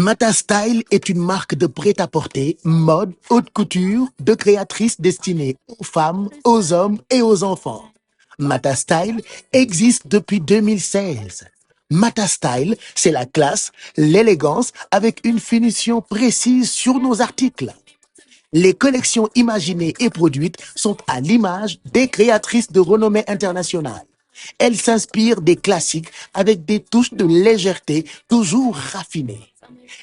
Mata Style est une marque de prêt-à-porter, mode, haute couture, de créatrices destinées aux femmes, aux hommes et aux enfants. Mata Style existe depuis 2016. Mata Style, c'est la classe, l'élégance avec une finition précise sur nos articles. Les collections imaginées et produites sont à l'image des créatrices de renommée internationale. Elles s'inspirent des classiques avec des touches de légèreté toujours raffinées.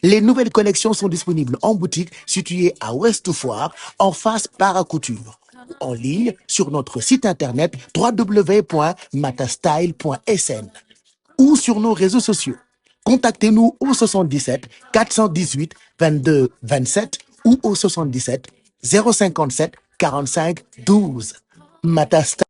Les nouvelles collections sont disponibles en boutique située à Ouest Foire, en face Paracouture. En ligne sur notre site internet www.matastyle.sn ou sur nos réseaux sociaux. Contactez-nous au 77 418 22 27 ou au 77 057 45 12. Matastyle.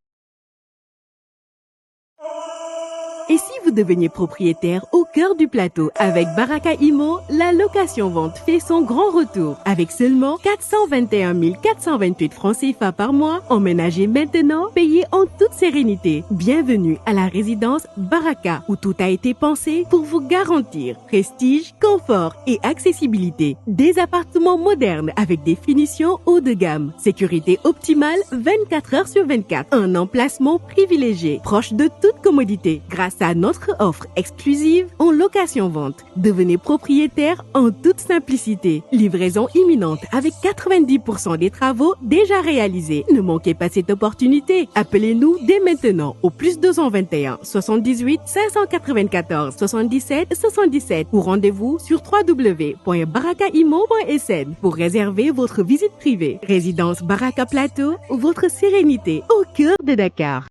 Et si vous deveniez propriétaire au cœur du plateau avec Baraka Imo, la location-vente fait son grand retour. Avec seulement 421 428 francs CFA par mois, emménagez maintenant, payez en toute sérénité. Bienvenue à la résidence Baraka, où tout a été pensé pour vous garantir prestige, confort et accessibilité. Des appartements modernes avec des finitions haut de gamme, sécurité optimale 24 heures sur 24, un emplacement privilégié, proche de toute commodité. Grâce à notre offre exclusive en location-vente, devenez propriétaire en toute simplicité. Livraison imminente avec 90% des travaux déjà réalisés. Ne manquez pas cette opportunité. Appelez-nous dès maintenant au plus 221 78 594 77 77 ou rendez-vous sur www.barakaimo.sn pour réserver votre visite privée. Résidence Baraka Plateau, votre sérénité au cœur de Dakar.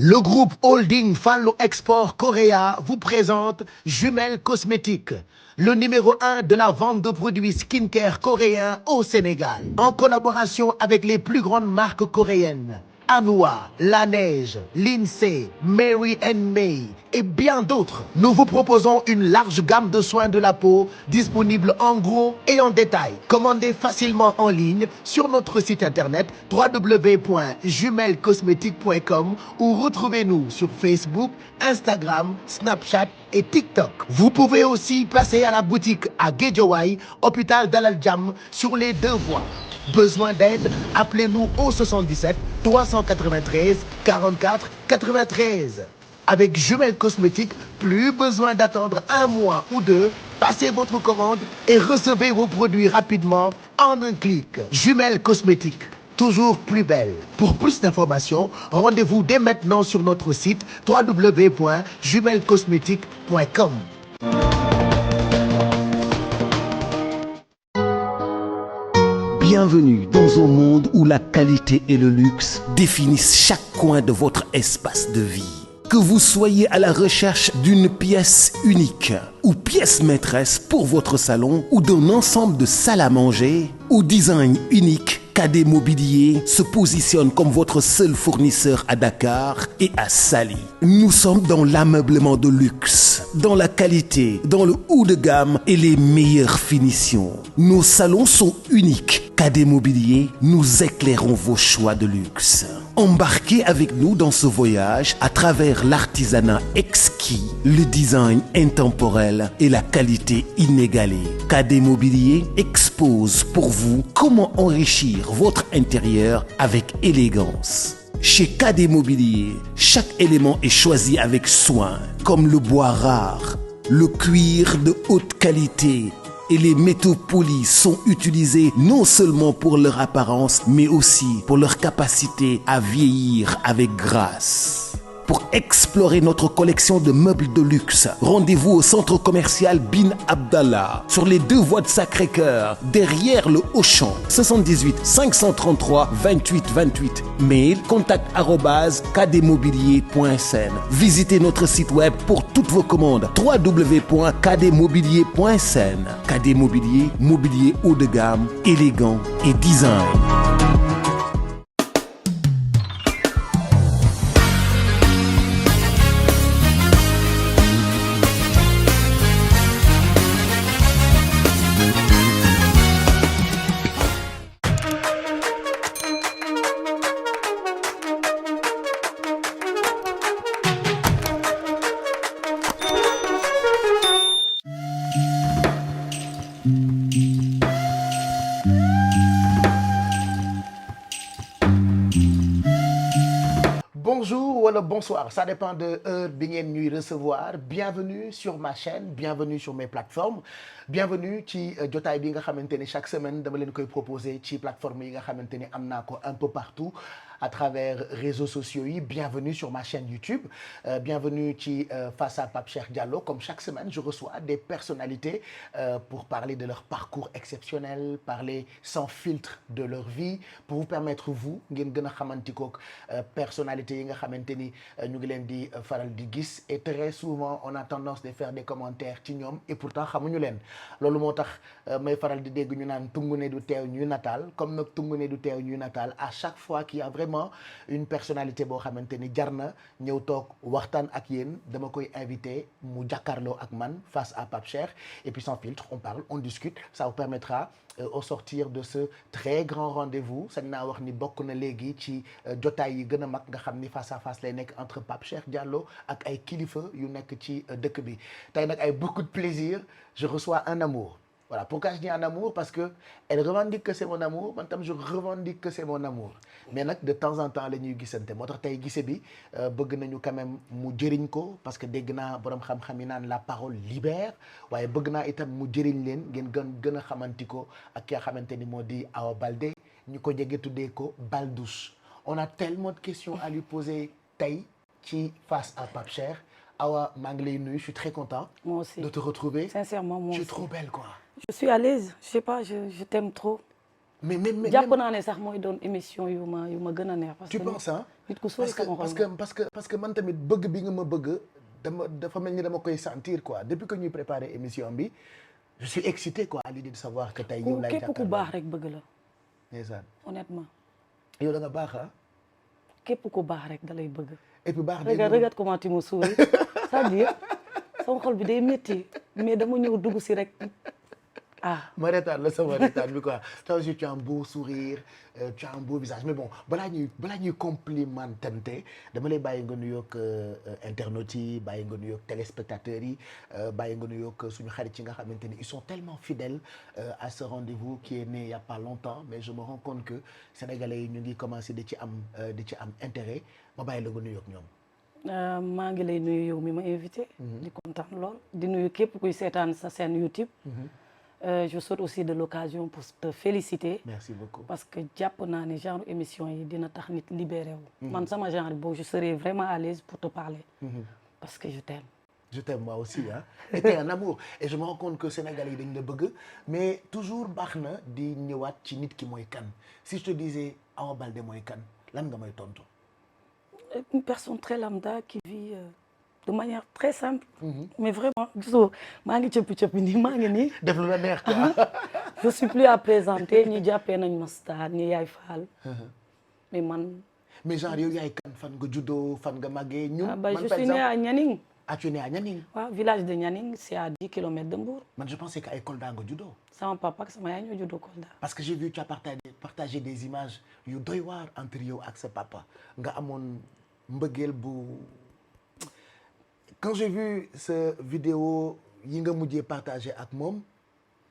Le groupe Holding Fallo Export Korea vous présente Jumelles Cosmétiques, le numéro 1 de la vente de produits skincare coréens au Sénégal. En collaboration avec les plus grandes marques coréennes, Anua, La Neige, Lindsay, Mary May et bien d'autres, nous vous proposons une large gamme de soins de la peau disponible en gros et en détail. Commandez facilement en ligne sur notre site internet www.jumellescosmétiques.com ou retrouvez-nous sur Facebook, Instagram, Snapchat et TikTok. Vous pouvez aussi passer à la boutique à Guédiawaye, hôpital Dalal Jamm, sur les 2 voies. Besoin d'aide? Appelez-nous au 77 393 44 93. Avec Jumelles Cosmétiques, plus besoin d'attendre 1 mois ou 2. Passez votre commande et recevez vos produits rapidement en un clic. Jumelles Cosmétiques, toujours plus belle. Pour plus d'informations, rendez-vous dès maintenant sur notre site www.jumellescosmétiques.com. Bienvenue dans un monde où la qualité et le luxe définissent chaque coin de votre espace de vie. Que vous soyez à la recherche d'une pièce unique ou pièce maîtresse pour votre salon ou d'un ensemble de salles à manger ou design unique, KD Mobilier se positionne comme votre seul fournisseur à Dakar et à Saly. Nous sommes dans l'ameublement de luxe, dans la qualité, dans le haut de gamme et les meilleures finitions. Nos salons sont uniques. KD Mobilier, nous éclairons vos choix de luxe. Embarquez avec nous dans ce voyage à travers l'artisanat exquis, le design intemporel et la qualité inégalée. KD Mobilier expose pour vous comment enrichir votre intérieur avec élégance. Chez KD Mobilier, chaque élément est choisi avec soin, comme le bois rare, le cuir de haute qualité et les métaux polis sont utilisés non seulement pour leur apparence, mais aussi pour leur capacité à vieillir avec grâce. Pour explorer notre collection de meubles de luxe, rendez-vous au centre commercial Bin Abdallah, sur les 2 voies de Sacré-Cœur, derrière le Auchan. 78 533 28 28. Mail contact@kdmobilier.sn. Visitez notre site web pour toutes vos commandes www.kdmobilier.sn. KD Mobilier, mobilier haut de gamme, élégant et design. wala bonsoir, ça dépend de heure bi ngeen ñuy recevoir. Bienvenue sur ma chaîne, bienvenue sur mes plateformes, bienvenue ci jotaay bi nga xamante ni chaque semaine dama leen koy proposer ci plateforme yi nga xamante ni am naa ko un peu partout à travers réseaux sociaux yi. Bienvenue sur ma chaîne YouTube, bienvenue ci face à Pape Cheikh Diallo. Comme chaque semaine, je reçois des personnalités pour parler de leur parcours exceptionnel, parler sans filtre de leur vie, pour vous permettre vous ngeen gën a xamantikook personnalités yi nga xamante ni ñu ngi leen di faral di gis. Et très souvent on a tendance de faire des commentaires ci ñoom et pourtant xamuñu leen. Loolu moo tax may faral di dégg ñu naan tungu ne du teew ñuy nataal. Comme nag tungu ne du teew ñuy nataal, à chaque fois qu'il y a vraiment une personnalité boo xamante ni jar na ñëw toog waxtaan ak yéen, dama koy invité mu jàkkaarloo ak man face à Pape Cheikh. Et puis sans filtre, on parle, on discute. Ça vous permettra au sortir de ce très grand rendez-vous, sañ naa wax ni bokk na léegi ci jotaay yi gën a mag nga xam ni face à face lay nekk entre Pape Cheikh Diallo ak ay kilifa yu nekk ci dëkk bi. Tey nag ay beaucoup de plaisir, je reçois un amour. Voilà, pourquoi je dis un amour? Parce que elle revendique que c'est mon amour, man tam je revendique que c'est mon amour. Mais nag de temps en temps la ñuy gisante, moo tax tey gise bi bëgg nañu quand même mu jëriñ ko, parce que dégg naa borom xam-xam yi naan la parole libère, waaye bëgg naa itam mu jëriñ leen ngeen gën a xamanti ko ak ki nga xamante ni moo di Awa Baldé, ñu ko jege tuddee ko Baldouche. On a tellement de questions à lui poser tey ci face à Pape Cheikh. Awa, maa ngi lay nuyu, je suis très content moi aussi de te retrouver. Sincèrement, moi tu es aussi. trop belle quoi. Je suis à l'aise, je sais pas, je t'aime trop. mais jàpp naa ne sax mooy doon émission yu ma gën a neex. parce tu que penses hein? nit ku sori sama xol parce que man tamit bëgg bi nga ma bëgg dafa mel ni dama koy sentir quoi depuis que ñuy préparer émission bi je suis excité quoi à l'idée de savoir que tey yow lay jàkkaarloo. képp ku baax rek bëgg la. ndeysaan. honnêtement. yow da nga baax ah. képp ku baax rek da lay bëgg. et puis baax regarde comment tu me souris. c'est-à-dire sama xol bi day métti mais dama ñëw dugg si rek. ah ma reetaan la sama reetaan bi quoi toi aussi tu as un beau sourire, tu as un beau visage mais bon balaa ñuy complimentante dama lay bàyyi nga nuyoog internautes yi, bàyyi nga nuyoog téléspectateurs yi, bàyyi nga nuyoog suñu xarit yi nga xamante ni ils sont tellement fidèles à ce rendez-vous qui est né il y a pas longtemps, mais je me rends compte que sénégalais yi ñu ngi commencé di ci am intérêt. Ma bàyyi la nga nuyoog ñoom. maa ngi lay nuyu yow mi ma invité. di kontaan lool di nuyu képp kuy seetaan sa chaîne YouTube. Je saute aussi de l'occasion pour te féliciter. Merci beaucoup. Parce que jàpp naa ne genre émission yi dina tax nit libéré wu. man sama genre boobu je serai vraiment à l'aise pour te parler. Parce que je t'aime. Je t'aime moi aussi hein. Et t'es un amour et je me rends compte que Sénégalais yi dañ la bëgg mais toujours baax na di ñëwaat ci nit ki mooy kan. Si je te disais Awa Baldé mooy kan lan nga may tontu. Une personne très lambda qui vit de manière très simple. Mais vraiment gisoo maa ngi cëppi nii maa ngi nii. def lu la neex quoi. Je suis plus à présenter ñi jàppee nañ ma star ñi yaay faal. mais man. mais genre yow yaay kan fan nga juddoo fan nga màggee ñun. man je suis né à Nianing. Ah tu es né à Nianing. waaw village de Nianing c'est à 10 kilomètres de Mbour. Man je pensais que ay Kolda nga juddoo. sama papa ak sama yaay ñoo juddoo Kolda. Parce que j'ai vu tu as partagé des images yu doy waar entre yow ak sa papa nga amoon mbëggeel bu. Quand j'ai vu ce vidéo yi nga mujjee partagé ak moom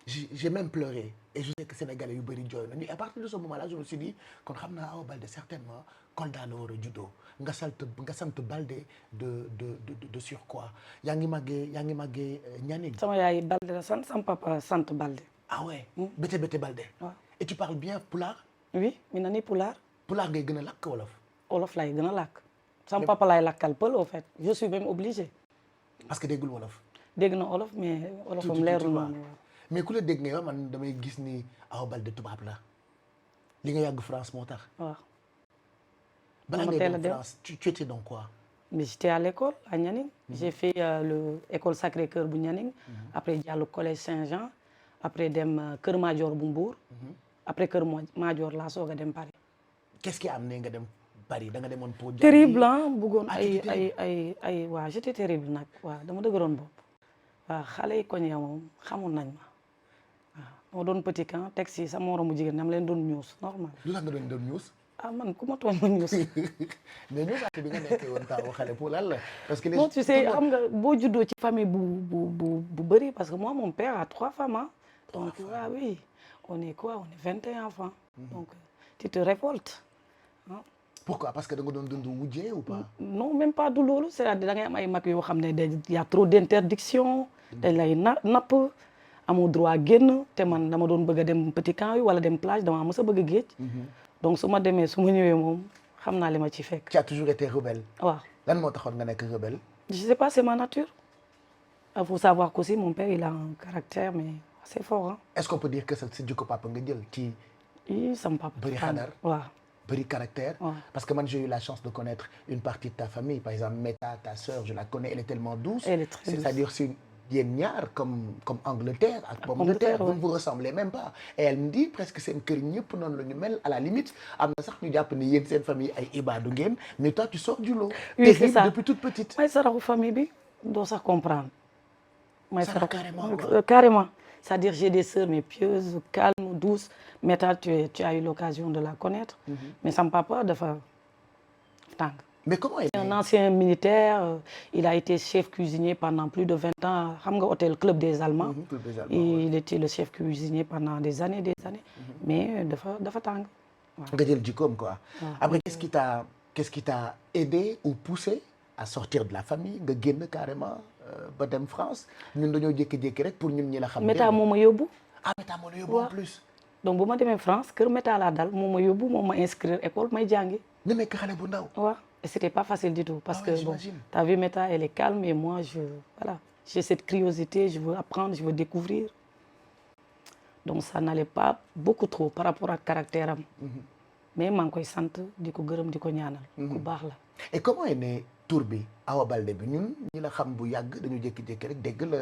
j'ai même pleuré et je sais que sénégalais yu bëri jooy nañu. À partir de ce moment-là je me suis dit kon xam naa Awa Baldé certainement Kolda la war a juddoo nga sant Baldé de surcroît yaa ngi màggee Nianing. sama yaay Baldé la sant sama papa sant Baldé. Ah ouais. Bété Baldé. waaw. Et tu parles bien pulaar. oui mi na ni pulaar. Pulaar ngay gën a làkk wolof. wolof lay gën a làkk. sama papa lay làkkal pël au fait je suis même obligé. Parce que déggul wolof. dégg na wolof mais wolofam leerul noonu. mais ku la dégg nga yow man damay gis ni Awa Baldé tubaab la li nga yàgg France moo tax. waaw. balaa ngay dem France tu étais dans quoi. mais j'étais à l'école à Nianing. J'ai fait le école Sacré-Cœur bu Nianing. Après jàll collège Saint-Jean. Après dem Kër Madior bu Mbour. Après Kër Madior laa soog a dem Paris. Qu'est-ce qui a amené nga dem Paris da nga demoon pour. terrible ah bëggoon ay waaw j'étais terrible nag waaw dama dëgëroon bopp. waaw xale yi koñ ya moom xamul nañ ma waaw dama doon petit camp teg si sa moromu jigéen ñam leen doon ñuus normal. lu tax nga doon ñuus. ah man ku ma tooñ ma ñuus. mais ñuusaate bi nga nekkee woon taawu xale pour lan la. parce que non tu sais xam nga boo juddoo ci famille bu bëri parce que moi mon père a 3 femmes ah. donc ah oui on est 21 enfants. donc tu te révoltes. Pourquoi? Parce que da nga doon dund wujjee ou pas? non même pas du loolu c'est-à-dire da ngay am ay mag yoo xam ne y a trop d'interdiction dañ lay napp amoo droit génn te man dama doon bëgg a dem petit camp yi wala dem plage dama mës a bëgg a géej donc su ma demee su ma ñëwee moom xam naa li ma ci fekk. Tu as toujours été rebelle. waaw lan moo taxoon nga nekk rebelle. je sais pas c'est ma nature. Il faut savoir qu'aussi mon père il a un caractère mais assez fort hein. Est-ce qu'on peut dire que sa jikko papa nga jël ci. sama papa. bëri xadar waaw. bëri caractère. Ouais. Parce que moi j'ai eu la chance de connaître une partie de ta famille par exemple Meta ta sœur je la connais elle est tellement douce. Elle est très douce. C'est-à-dire c'est yéen ñaar comme Angleterre ak pomme de terre vous ne vous ressemblez même pas et elle me dit presque seen kër ñëpp noonu la ñu mel à la limite am na sax ñu jàpp ni yéen seen famille ay ibaadu ngeen mais toi tu sors du lot. oui c'est ça depuis toute petite. may saraxu famille bi doo sax comprendre. may saraxu carrément carrément. C'est-à-dire j'ai des sœurs mais pieuses calmes douces Meta tu as eu l'occasion de la connaître. Mais sama papa dafa tàng. Mais comment il est un ancien militaire il a été chef cuisinier pendant plus de 20 ans xam nga hôtel Club des Allemands. Club des Allemands il était le chef cuisinier pendant des années mais dafa tàng. nga jël jikkoom quoi. Après qu'est-ce qui t'a aidé ou poussé à sortir de la famille nga génn carrément ba dem France ñun dañoo jékki-jékki rek pour ñun ñi la xam. Meta moo ma yóbbu. ah Meta moo la yóbbu en plus. donc bu ma demee France kër Meta laa dal moo ma yóbbu moo ma inscrire école may jàngi. nga nekk xale bu ndaw. waaw et c'était pas facile du tout. parce que bon j'imagine. t'as vu Meta elle est calme et moi voilà j'ai cette curiosité je veux apprendre je veux découvrir donc ça n'allait pas beaucoup trop par rapport ak caractère am. mais maa ngi koy sant di ko gërëm di ko ñaanal. ku baax la. et comment est né tur bi Awa Baldé bi ñun ñi la xam bu yàgg dañu jékki-jékki rek dégg la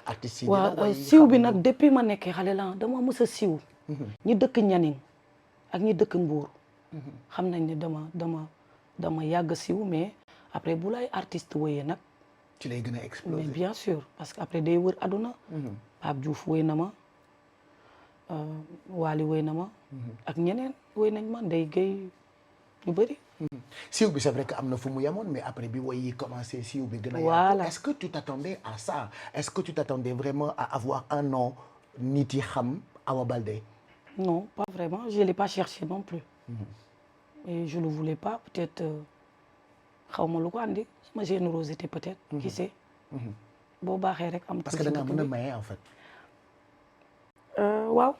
artiste yi. waaw siiw bi nag depuis ma nekkee xale la dama mës a siiw. ñi dëkk Nianing ak ñi dëkk Mbour. xam nañ ne dama yàgg siiw mais après bu lay artiste wëyee nag. ci lay gën a exploser. mais bien sûr parce que après day wër aduna. Pape Diouf wëy na ma Wally wëy na ma. ak ñeneen wëy nañ ma Ndeye Gueye ñu bëri. siiw bi c'est vrai que am na fu mu yemoon mais après bi woy yi commencé siiw bi gën a voilà. Est-ce que tu t'attendais à ça? Est-ce que tu t'attendais vraiment à avoir un nom nit yi xam Awa Baldé? Non pas vraiment je l'ai pas cherché non plus. et je le voulais pas peut-être xaw ma lu ko andi ma générosité peut-être. qui sait. boo baaxee rek am. parce que da nga mën a maye en fait. waaw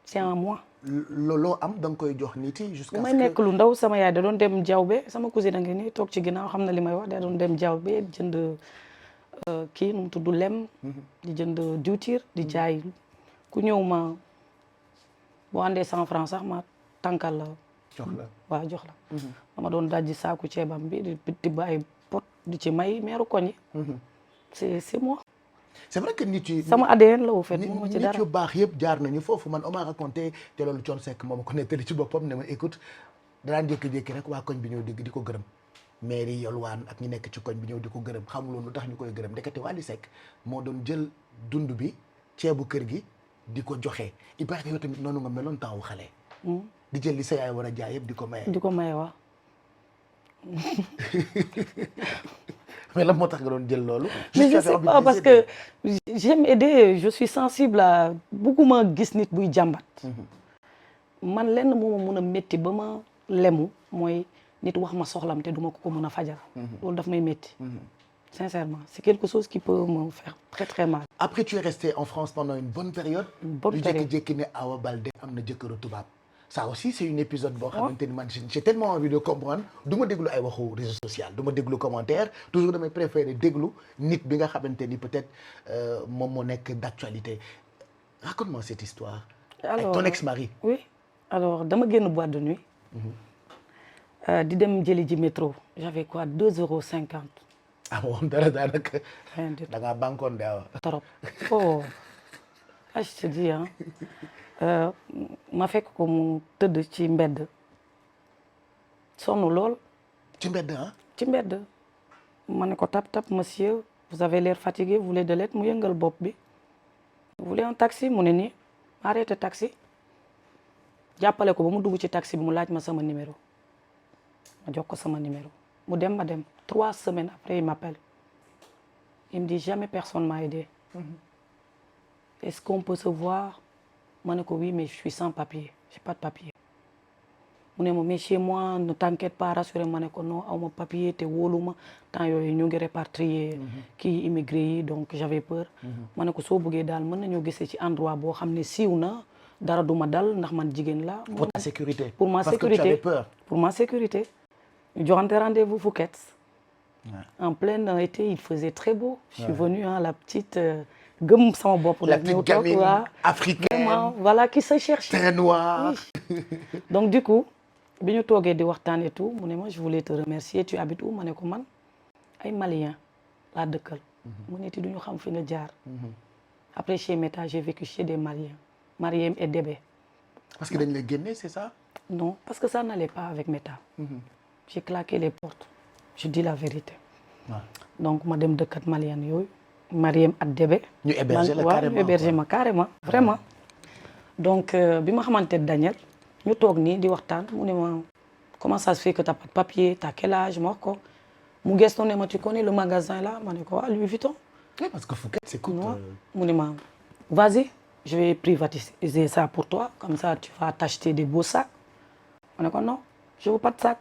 c'est en moi. looloo am da nga koy jox nit yi jusqu'à ce que may nekk lu ndaw sama yaay da doon dem jawbe sama cousine a ngi nii toog ci ginnaaw xam na li may wax da doon dem jawbe jënd kii nu mu tudd lem. di jënd diwtiir di jaay ku ñëw ma boo andee 100 francs sax ma tànkal la. jox la waaw jox la. dama doon dajji saaku ceebam bi di tibb ay pot di ci may meeru koñ yi. c'est moi. c'est vrai que nit yi sama ADN la wu fet mu ci dara nit yu baax yëpp jaar nañu foofu man on m'a raconté te loolu Thione Seck moom ko nettali ci boppam ne ma écoute danaan jékki-jékki rek waa koñ bi ñëw di ko gërëm mairie yolwaan ak ñi nekk ci koñ bi ñëw di ko gërëm xamuloon lu tax ñu koy gërëm ndekete Wally Seck moo doon jël dund bi ceebu kër gi di ko joxe il paraît que yow tamit noonu nga meloon temps wu xale. di jël li sa yaay war a jaay yëpp di ko maye. di ko maye waaw. mais lan moo tax nga doon jël loolu. mais je sais pas parce que j'aime aider je suis sensible à bëgguma gis nit buy jàmbat. man lenn moo ma mun a métti ba ma lemu mooy nit wax ma soxlam te duma ko mën a fajal. loolu daf may métti. sincèrement c'est quelque chose qui peut me faire très très mal. Après tu es resté en France pendant une bonne période. Une bonne période. ñu jékki-jékki ne Awa Baldé am na jëkkëru tubaab. ça aussi c'est un épisode boo xamante ni man j'ai tellement envie de comprendre du ma déglu ay waxu réseau social du ma déglu commentaire toujours damay préférer déglu nit bi nga xamante ni peut-être moom moo nekk d'actualité. Raconte-moi cette histoire. alors avec ton ex-mari. oui alors dama génn boîte de nuit. di dem jëli ji métro j'avais quoi 2,50 €. ah moom dara daanaka. rien du tout da ngaa bankoon de Awa. trop oh ah je te dis hein. ma fekk ko mu tëdd ci mbedd sonn lool. ci mbedd ah. ci mbedd ma ne ko tap monsieur vous avez l'air fatigué vous voulez de l'aide mu yëngal bopp bi vous voulez un taxi mu ne nii arrêté taxi jàppale ko ba mu dugg ci taxi bi mu laaj ma sama numéro ma jox ko sama numéro mu dem ma dem 3 semaines après il m'appelle il me dit jamais personne m'a aidé. Est-ce qu'on peut se voir? ma ne ko oui mais je suis sans papier j'ai pas de papier. mu ne ma mais chez moi ne t'inquiète pas rassuré ma ne ko non aw ma papier te wóolu ma temps yooyu ñu ngi répatrier kii immigré yi donc j'avais peur ma ne ko soo bëggee daal mën nañoo gisee ci endroit boo xam ne siiw na dara du ma dal ndax man jigéen la Pour ta sécurité. pour ma Parce sécurité que tu avais peur. pour ma sécurité ñu joxante rendez-vous Phuket en plein été il faisait très beau je suis venue la petite gëm sama bopp la petite gamine africaine vraiment voilà qui se cherche teint noir. Oui. Donc du coup bi ñu toogee di waxtaan et tout mu ne ma je voulais te remercier tu habites où ma ne ko man ay Maliens laa dëkkal mu ne ti duñu xam fi nga jaar après chez Meta j'ai vécu chez des Maliens Mariem et Débé Parce que dañ la génne c'est ça. non parce que ça n'allait pas avec Meta j'ai claqué les portes je dis la vérité donc ma dem dëkkat Malien yooyu Mariem ak Débé ñu héberger la waaw carrément ñu héberger ma carrément vraiment donc bi ma xamante Daniel ñu toog nii di waxtaan mu ne ma comment ça se fait que t'as pas de papier t'as quel âge ma wax ko mu gestu ne ma tu connais le magasin là ma ne ko ah Louis Vuitton Oui, parce que Phuket c'est cool. mu ne ma vas-y je vais privatiser ça pour toi comme ça tu vas t'acheter des beaux sacs ma ne ko non je veux pas de sacs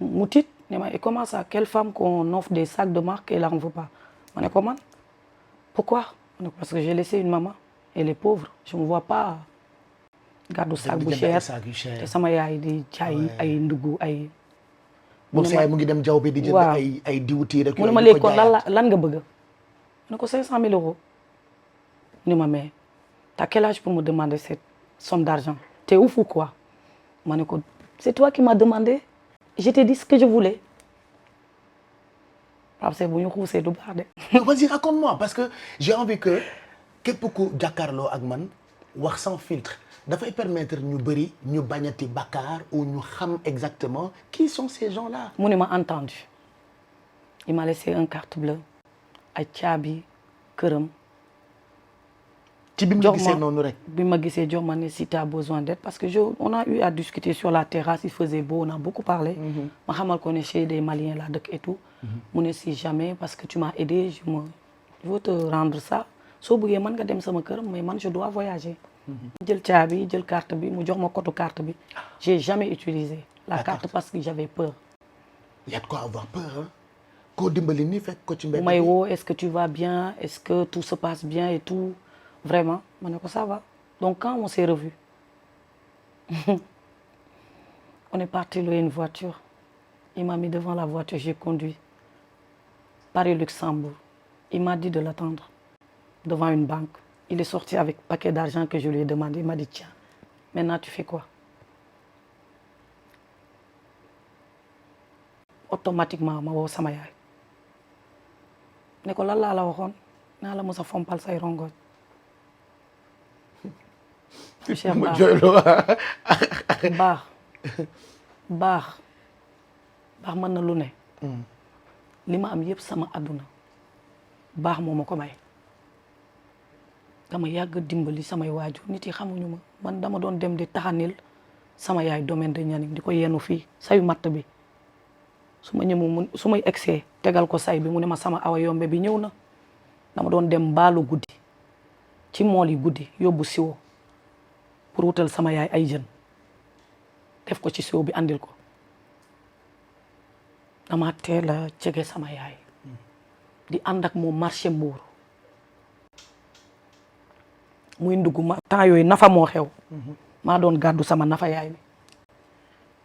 mu tiit ne ma et comment ça quelle femme qu'on offre des sacs de marque elle en veut pas ma ne ko man pourquoi ma ne ko parce que j'ai laissé une maman elle est pauvre je me vois pas gàddu sac bu cher te sama yaay di jaay ay ndugg ay. moom sa yaay mu ngi dem jaww bi di jënd ay diwtiir rek. mu ne ma léegi kon lan nga bëgg. ma ne ko 500 000 euros. mu ne ma mais t'as quel âge pour me demander cette somme d'argent t'es ouf ou quoi. ma ne ko c'est toi qui m'as demandé je t'ai dit ce que je voulais. Pape Seye bu ñu xuusee du baax de. Vas-y raconte-moi parce que j'ai envie que képp ku jàkkaarloo ak man wax sans filtre. dafay permettre ñu bëri ñu bañati bakkaar ou ñu xam exactement qui sont ces gens-là. mu ne ma entendu il m'a laissé un carte bleue ay caabi këram. ci bi ma gisee noonu rek. bi ma gisee jox ma ne si tu as besoin d'aide parce que on a eu à discuter sur la terrasse il faisait beau on a beaucoup parlé. ma xamal ko ne chez des Maliens la dëkk et tout. mu ne si jamais parce que tu m'as aidé je veux te rendre ça soo bëggee mën nga dem sama kër mais man je dois voyager. jël caabi jël carte bi mu jox ma code carte bi j'ai jamais utilisé la carte parce que j'avais peur. Il y a de quoi avoir peur hein. koo dimbali nii fekk ko ci mbedd bi may woo est-ce que tu vas bien est-ce que tout se passe bien et tout vraiment ma ne ko ça va donc quand on s'est revus on est parti louer une voiture il m'a mis devant la voiture j'ai conduit Paris-Luxembourg il m'a dit de l'attendre devant une banque. Il est sorti avec un paquet d'argent que je lui ai demandé. Il m'a dit, tiens, maintenant tu fais quoi? Automatiquement, ma woo sama yaay. Ne ko lan laa la waxoon naa la mos a fompal say rongoñ. Cheikh baax mën na lu ne. li ma am yëpp sama àdduna baax moo ma ko may. dama yàgg dimbali samay waajur nit yi xamuñu ma man dama doon dem di taxanil sama yaay domaine de Nianing di ko yenu fii sayu matt bi su ma ñëmu su may egsee tegal ko say bi mu ne ma sama awa yombe bi ñëw na dama doon dem mbaalu guddi ci mool yi guddi yóbbu siwo pour wutal sama yaay ay jën def ko ci siwo bi andil ko dama teel a jege sama yaay di ànd ak moom marché Mbour muy ndugg ma temps yooyu nafa moo xew maa doon gàddu sama nafa yaay mi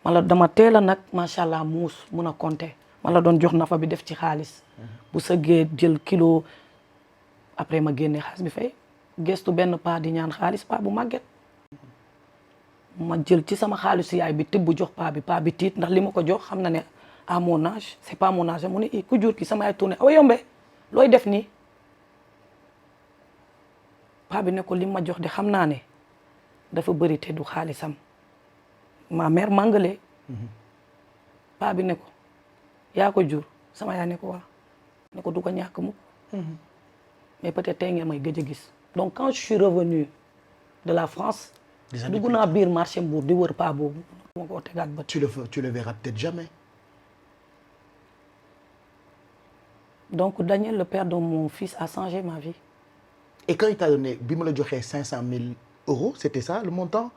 mala dama teel a nag macha allah muus mun a compter ma la doon jox nafa bi def ci xaalis bu sëggee jël kilo après ma génne xaalis bi fay gestu benn paa di ñaan xaalis paa bu màgget ma jël ci sama xaalisu yaay bi tibb jox paa bi tiit ndax li ma ko jox xam na ne à mon âge c'est pas mon âge mu ne ku jur ki sama yaay tourné awa yombe looy def nii paa bi ne ko li ma jox de xam naa ne dafa bëri te du xaalisam ma mère mangale paa bi ne ko yaa ko jur sama yaay ne ko waa ne ko du ko ñàkk mukk mais peut-être tey ngeen may gëj a gis donc quand je suis revenu de la France dugg naa biir marché Mbour di wër paa boobu ma ko tegaat ba tu le verras peut-être jamais. Donc Daniel, le père de mon fils, a changé ma vie. Et quand il t'a donné, bi ma la joxee 500 000 euros, c'était ça le montant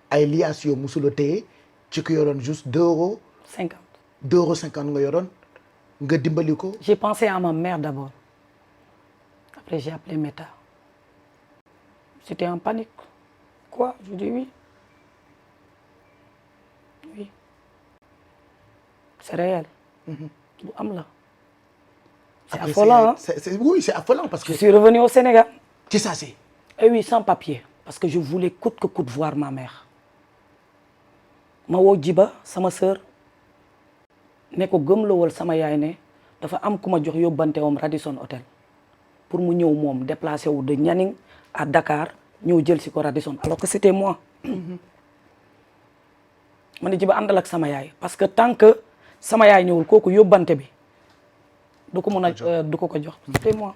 ay liaas yoo musuloo téye ci ko yoroon juste 2 €. 50. 2,50 € nga yoroon nga dimbali ko. J'ai pensé à ma mère d'abord. Après, j'ai appelé Meta. J'étais en panique. Quoi? Je dis oui. Oui. C'est réel. lu am la. C'est affolant, hein? Oui, c'est affolant parce que... Je suis revenue au Sénégal. C'est ça, c'est... Et oui, sans papier. Parce que je voulais coûte que coûte voir ma mère. Ma woo Jiba sama sœur ne ko gëmlawal sama yaay ne dafa am ku ma jox yóbbante wam Radisson Hotel pour mu ñëw moom déplacé wu de Nianing à Dakar ñëw jël si ko Radisson alors que c'était moi. ma ne Jiba àndal ak sama yaay parce que tant que sama yaay ñëwul kooku yóbbante bi du ko mën a du ko jox c'était moi.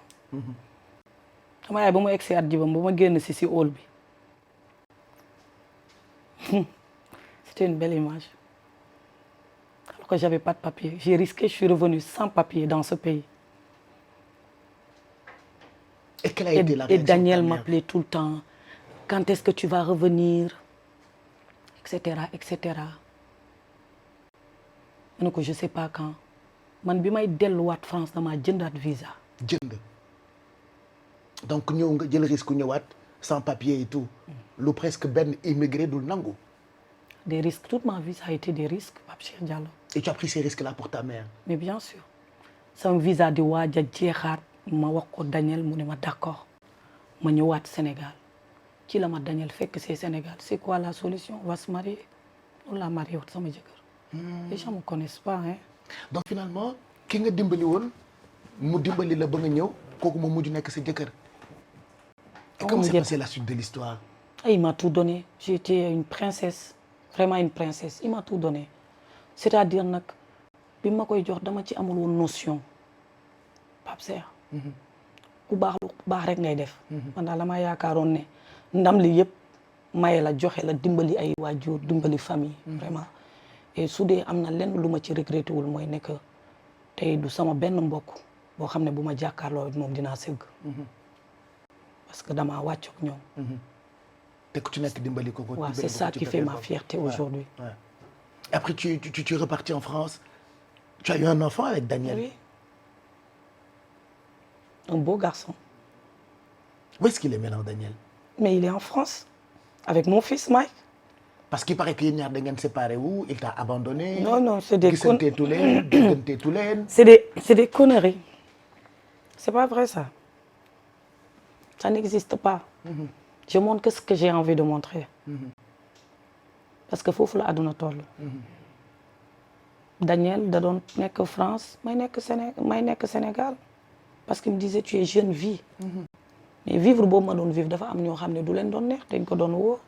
sama yaay ba mu egsi at Jiba ba ma génn si hall bi c'était une belle image. Alors que j'avais pas de papier. J'ai risqué, je suis revenue sans papier dans ce pays. Et quelle a été la réaction? Et Daniel m'appelait tout le temps. Quand est-ce que tu vas revenir? Etc. etc. Je ne sais pas quand. Man bi may delluwaat France dama jëndaat visa. jënd donc ñëw nga jël risque ñëwaat sans papier et tout. lu presque benn immigré dul nangu. Des risques. Toute ma vie, ça a été des risques, Pape Cheikh Diallo. Et tu as pris ces risques-là pour ta mère? Mais bien sûr. Sama visa di waaj a jeexaat ma wax ko Daniel mu ne ma d'accord ma ñëwaat Sénégal ci la ma Daniel fekk c'est Sénégal c'est quoi la solution? On va se marier. On l'a marié wut sama jëkkër. Les gens me connaissent pas, hein. Donc finalement ki nga dimbali woon mu dimbali la ba nga ñëw kooku moo mujj nekk sa jëkkër. Et comment s'est passée la suite de l'histoire? Il m'a tout donné. J'étais une princesse. Vraiment une princesse. Il m'a tout donné. C'est-à-dire nag bi ma koy jox dama ci amul woon notion. Pape Cheikh. ku baax lu baax rek ngay def. man daal dama yaakaaroon ne ndam li yëpp maye la joxe la dimbali ay waajur dimbali famille. Vraiment. Et su dee am na lenn lu ma ci regretté wul mooy ne que tey du sama benn mbokk boo xam ne bu ma jàkkaarloo moom dinaa sëgg. Parce que dama wàcc ak ñoom. Ouais, c'est ça qui fait ma fierté aujourd'hui. Ouais. Après, tu es reparti en France. Tu as eu un enfant avec Daniel? Oui. Un beau garçon. Où est-ce qu'il est maintenant, Daniel? Mais il est en France, avec mon fils Mike. Parce qu'il paraît qu'il y a des séparés où il t'a abandonné. Non, c'est des conneries. C'est des conneries. C'est pas vrai ça. Ça n'existe pas. Je montre que ce que j'ai envie de montrer. Parce que foofu la àdduna toll. Daniel da doon nekk France may nekk Sénégal parce qu'il me disait tu es jeune vie. Mais vivre boobu ma doon vivre dafa am ñoo xam ne du leen doon neex dañ ko doon woo.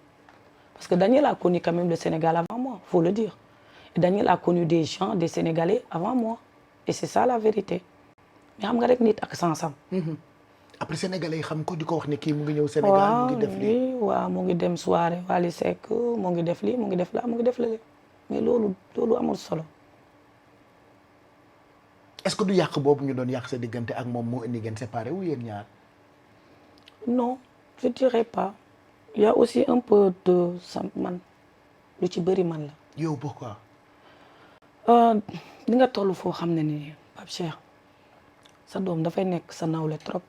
Parce que Daniel a connu quand même le Sénégal avant moi, faut le dire. Et Daniel a connu des gens, des Sénégalais avant moi. Et c'est ça la vérité. Mais xam nga rek nit ak sansam. Après Sénégalais yi xam ko di ko wax ne kii mu ngi ñëw Sénégal mu ngi def lii. waaw mu ngi dem soirée Wally Seck mu ngi def lii mu ngi def la mu ngi def lale mais loolu amul solo. Est-ce que du yàq boobu ñu doon yàq sa diggante ak moom moo indi ngeen séparé wu yéen ñaar? Non, je dirais pas. Il y a aussi un peu de sa man lu ci bëri man la. Yow pourquoi? di nga toll foo xam ne ni Pape Cheikh sa doom dafay nekk sa nawle trop.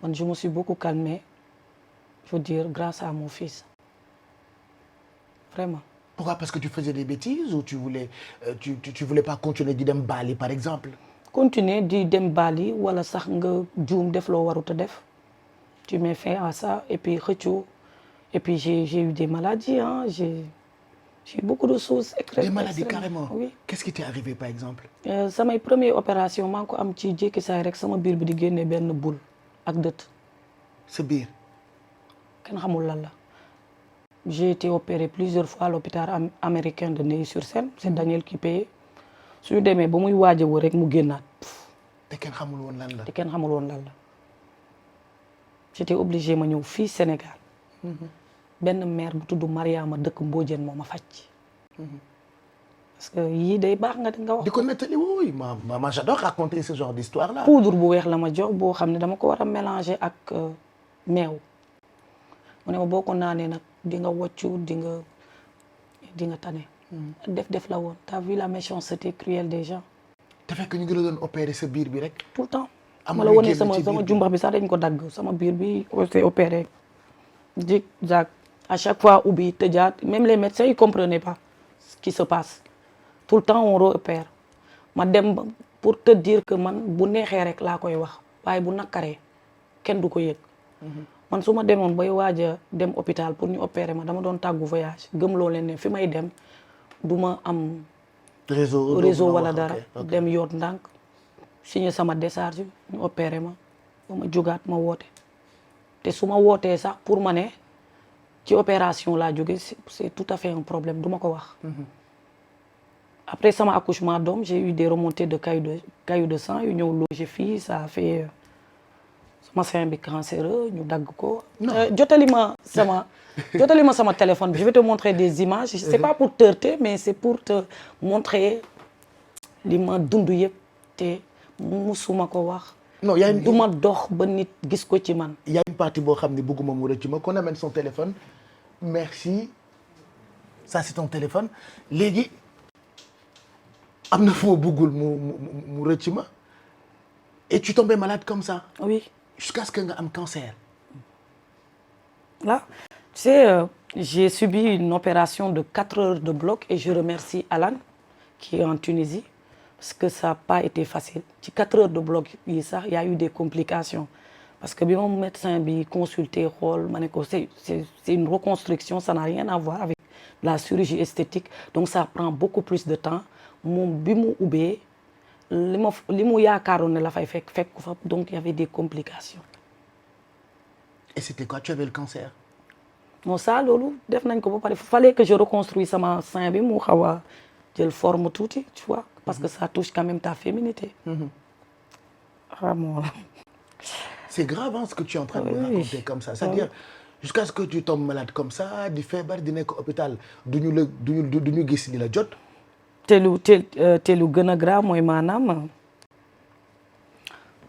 Man, je me suis beaucoup calmée, je veux dire, grâce à mon fils. Vraiment. Pourquoi? Parce que tu faisais des bêtises ou tu voulais pas continuer di dem Bali, par exemple? Continuer di dem Bali wala sax nga juum def loo warut a def. Tu mets fin à ça et puis xëccoo. Et puis j'ai eu des maladies, hein. J'ai eu beaucoup de choses. Des maladies carrément? Oui. Qu'est-ce qui t'est arrivé, par exemple? Samay première opération maa ngi ko am ci jékki saay rek sama biir bi di génne benn boule. ak dëtt. sa biir. kenn xamul lan la. J'ai été opéré plusieurs fois à l'hôpital américain de Neuilly-sur-Seine. C'est Daniel qui payait. suñu demee ba muy waaj a wër rek mu génnaat. te kenn xamul woon lan la. te kenn xamul woon lan la. J'étais obligé ma ñëw fii Sénégal. benn mère bu tudd Mariama dëkk Mbodiène moo ma faj. parce que yii day baax nga wax. di ko nettali oui maman j'adore raconter ce genre d'histoire là. poudre bu weex la ma jox boo xam ne dama ko war a mélanger ak meew. mu ne ma boo ko naanee nag di nga woccu di nga tane. def la woon t'as vu la méchanceté cruelle des gens. te fekk ñu ngi la doon opérer sa biir bi rek. tout le temps. am ma la wone sama jumbax bi sax dañ ko dagg sama biir bi c'est opéré. jig zaag à chaque fois ubbi tëjaat même les médecins ils comprenaient pas ce qui se passe tout le temps on réopère ma dem pour te dire que man bu neexee rek laa koy wax waaye bu nakkaree kenn du ko yëg. man su ma demoon bay waaj a dem hôpital pour ñu opérer ma dama doon tàggu voyage gëmloo leen ne fi may dem du ma am. réseau wala dara dem yoot ndànk signé sama décharge ñu opéré ma ba ma jugaat ma woote te su ma wootee sax pour ma ne ci opération laa jóge c'est tout à fait un problème du ma ko wax. après sama accouchement doom j'ai eu des remontées de caillots de sang yu ñëw loger fii ça a fait sama sein bi cancéreux ñu dagg ko. jotali ma sama téléphone bi je vais te montrer des images c'est pas pour te heurter mais c'est pour te montrer li ma dund yëpp te musuma ko wax. non y a une du ma dox ba nit gis ko ci man. y a une partie boo xam ne bëgguma mu rëcc ma qu'on amène son téléphone merci ça c'est ton téléphone léegi am na fu ma bëggul mu rëcc ma et tu tombais malade comme ça. oui. jusqu'à ce que nga am cancer. Là, tu sais, j'ai subi une opération de 4 heures de bloc et je remercie Alan qui est en Tunisie parce que ça n'a pas été facile. Ci 4 heures de bloc yi sax y a eu des complications parce que bi moom médecin bi consulté xool ma ne ko c'est une reconstruction ça n'a rien à voir avec la chirurgie esthétique donc ça prend beaucoup plus de temps moom bi mu ubbee li mu yaakaaroon ne la fay fekk ko fa donc il y avait des complications. et c'était quoi tu avais le cancer. non ça loolu def nañ ko ba pare fallait que je reconstruise sama sein bi mu xaw a jël forme tuuti tu vois parce que ça touche quand même ta féminité. Vraiment. c'est grave hein, ce que tu es en train de me raconter comme ça c'est-à-dire jusqu'à ce que tu tombes malade comme ça di feebar di nekk hôpital duñu gis li la jot. te lu gën a grave mooy maanaam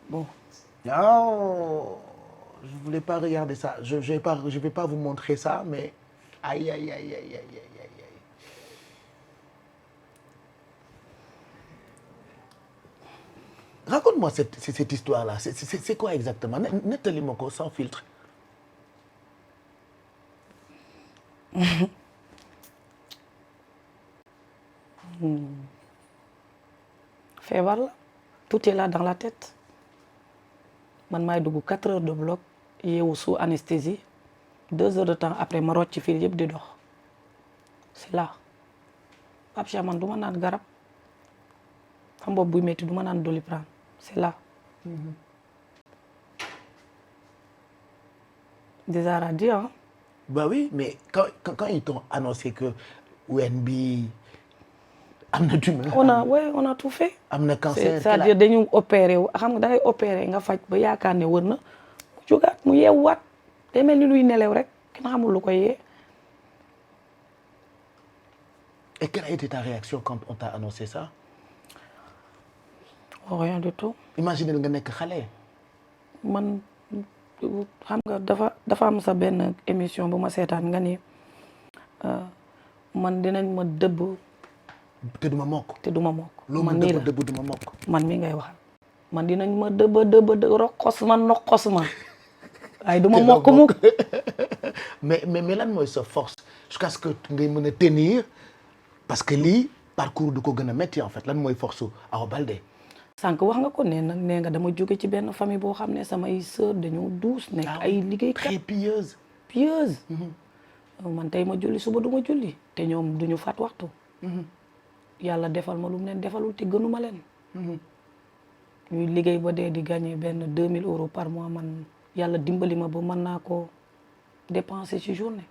bon. non je voulais pas regarder ça je vais pas vous montrer ça mais aïe aïe aïe aïe aïe aïe. raconte-moi cette histoire-là c'est quoi exactement nettali ma ko sans filtre. feebar la tout est là dans la tête man maay dugg 4 heures de bloc yeewu sous anesthésie 2 heures de temps après ma rocc ci fil yëpp di dox c'est là Pape Cheikh man du ma naan garab xam bopp buy métti du ma naan Doliprane c'est là. Déjà radio hein. Bah oui mais quand ils t'ont annoncé que ween bi am na tumeur. on a tout fait. am na cancer c'est-à-dire dañu opéré xam nga dangay opéré nga faj ba yaakaar ne wër na mu jógaat mu yeewaat day mel ni luy nelew rek kenn xamul lu koy yee. et quelle a été ta réaction quand on t'a annoncé ça. Oh, rien du tout. imagine nga nekk xale. man xam nga dafa am sa benn émission bu ma seetaan nga ni man dinañ ma dëbb. te duma mokk. man nii la dëbb duma mokk. man mi ngay waxal. man dinañ ma dëbb roqos ma noqos ma. waaye duma mokk mukk. mais lan mooy sa force jusqu'à ce que ngay mën a tenir parce que lii parcours du ko gën a métti en fait lan mooy force su Awa Baldé. sànq wax nga ko nee nga dama jóge ci benn famille boo xam ne samay sœur dañoo douce nekk ay liggéeykat très pieuse. man tey ma julli suba du ma julli te ñoom duñu fat waxtu. yàlla defal ma lu mu leen defalul te gënuma leen. ñuy liggéey ba dee di gagner benn 2000 euros par mois man yàlla dimbali ma ba mën naa ko dépenser ci journée.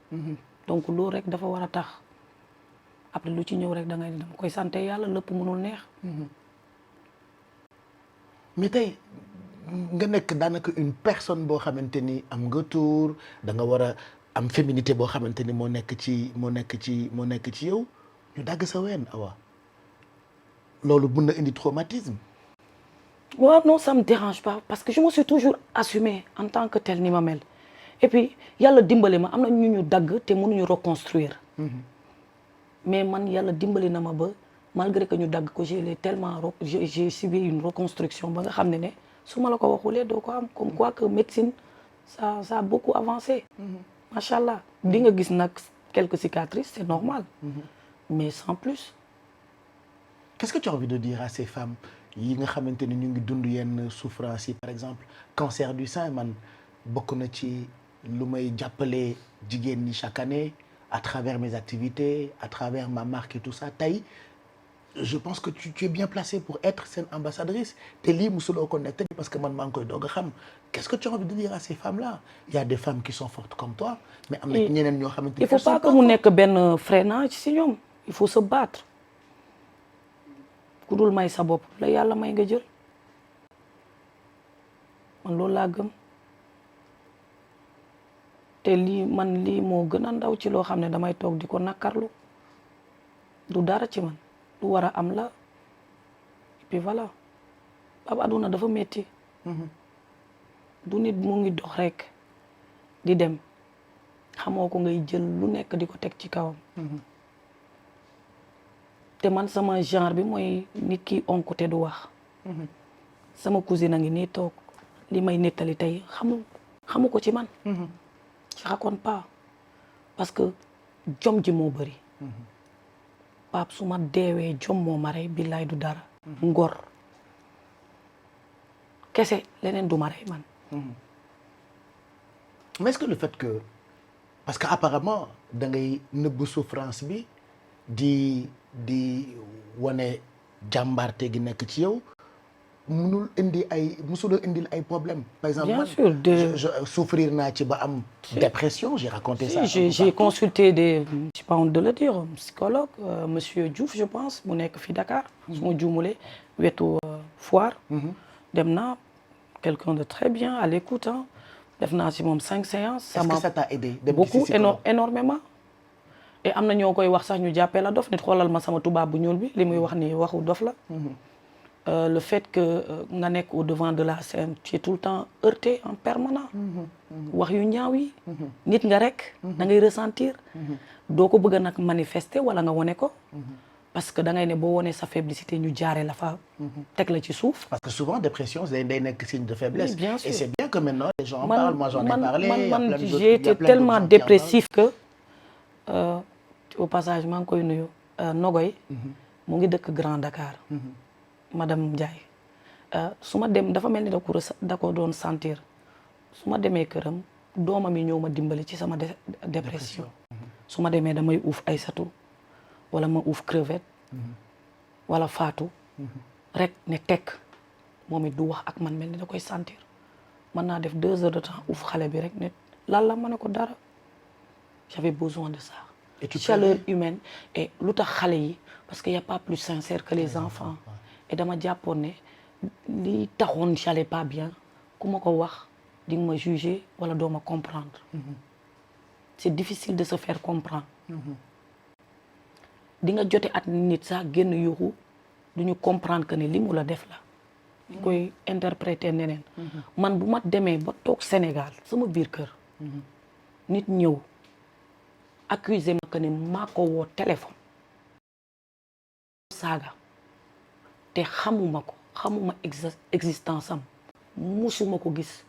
donc loolu rek dafa war a tax après lu ci ñëw rek dama koy sant yàlla lépp mënul neex. mais tey nga nekk daanaka une personne boo xamante ni am nga tour da nga war a am féminité boo xamante ni moo nekk ci yow ñu dagg sa ween Awa loolu mën na indi traumatisme. waaw non ça me dérange pas parce que je me suis toujours assumée en tant que telle ni ma mel et puis yàlla dimbale ma am na ñu dagg te mënuñu reconstruire. mais man yàlla dimbali na ma ba malgré que ñu dagg ko j'ai subi une reconstruction ba nga xam ne su ma la ko waxulee doo ko am comme quoi que médecine ça a beaucoup avancé. macha allah di nga gis nag quelques cicatrices c'est normal. mais sans plus. Qu'est-ce que tu as envie de dire à ces femmes yi nga xamante ni ñu ngi dund yenn souffrance yi par exemple cancer du sein man bokk na ci lu may jàppale jigéen ñi chaque année à travers mes activités à travers ma marque et tout ça tey je pense que tu es bien placée pour être seen ambassadrice te lii musuloo ko nekk parce que man maa ngi koy doog a xam qu'est-ce que tu as envie de dire à ces femmes-là il y a des femmes qui sont fortes comme toi mais am na ñeneen ñoo xamante ni il faut pas que mu nekk benn freinage ci ñoom il faut se battre ku dul may sa bopp la yàlla may nga jël man loolu laa gëm te lii moo gën a ndaw ci loo xam ne damay toog di ko nakkarlu du dara ci man lu war a am la et puis voilà ab aduna dafa metti du nit mu ngi dox rek di dem xamoo ko ngay jël lu nekk di ko teg ci kawam te man sama genre bi mooy nit ki onk te du wax sama cousine a ngi nii toog li may nettali tey xamu ko ci man je raconte pas parce que jom ji moo bëri Pape su ma deewee jom moo ma rey billaay du dara ngor kese leneen du ma rey man mais est-ce que le fait que parce que apparemment da ngay nëbb souffrance bi di wane jàmbaarte gi nekk ci yow musuloo indil ay problème par exemple bien sûr je souffrir naa ci ba am dépression j'ai raconté ça j'ai consulté j'ai pas honte de le dire un psychologue monsieur Diouf je pense mu nekk fii Dakar su ma juumulee wetu foire dem naa quelqu'un de très bien à l'écoute def naa ci moom 5 séances est-ce que ça t'a aidé beaucoup énormément et am na ñoo koy wax sax ñu jàppee la dof nit xoolal ma sama tubaab bu ñuul bi li muy wax ni waxu dof la le fait que nga nekk au devant de la scène tu es tout le temps heurté en permanent wax yu ñaaw yi nit nga rek da ngay ressentir doo ko bëgg a nag manifester wala nga wone ko parce que da ngay ne boo wonee sa faiblesse ñu jaaree la fa teg la ci suuf parce que souvent dépression day nekk signe de faiblesse oui, bien sûr. Et c'est bien que maintenant les gens en parlent moi j'en ai parlé man j'ai été tellement dépressif que au passage maa ngi koy nuyu Nogoy mu ngi dëkk Grand Dakar madame Ndiaye su ma dem dafa mel ni da ko doon sentir su ma demee këram doomam yi ñëw ma dimbali ci sama dépression su ma demee damay uuf Aysatu wala ma uuf crevette wala Fatou rek ne tekk moom it du wax ak man mel ni da koy sentir mën naa def 2 heures de temps uuf xale bi rek ne lan la ma ne ko dara j'avais besoin de ça chaleur humaine et lu tax xale yi parce que y a pas plus sincère que les enfants et dama jàppoon ne li taxoon j'allais pas bien ku ma ko wax di nga ma juger wala doo ma comprendre c'est difficile de se faire comprendre di nga jote at nit sax génn yuuxu du ñu comprendre que ne li mu la def la di koy interpréter neneen man bu ma demee ba toog Sénégal sama biir kër nit ñëw accuser ma que ne maa ko woo téléphone saaga te xamuma existence am musuma ko gis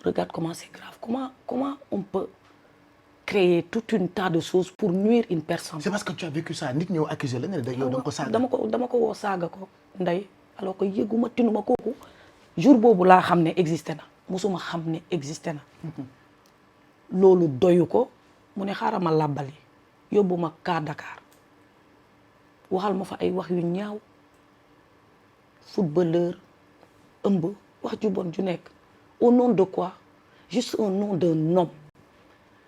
regarde comment c'est grave comment on peut créer tout un tas de choses pour nuire une personne. C'est parce que tu as vécu ça nit ñëw accuser la ne yow da nga ko saaga. dama ko woo saaga ko ndey alors que yëguma tinuma kooku jour boobu laa xam ne existé na musuma xam ne existé na loolu doyu ko mu ne xaaral ma làbbali yóbbu ma kaa Dakar waxal ma fa ay wax yu ñaaw footballeur ëmb wax ju bon ju nekk au nom de quoi juste un nom d'un homme.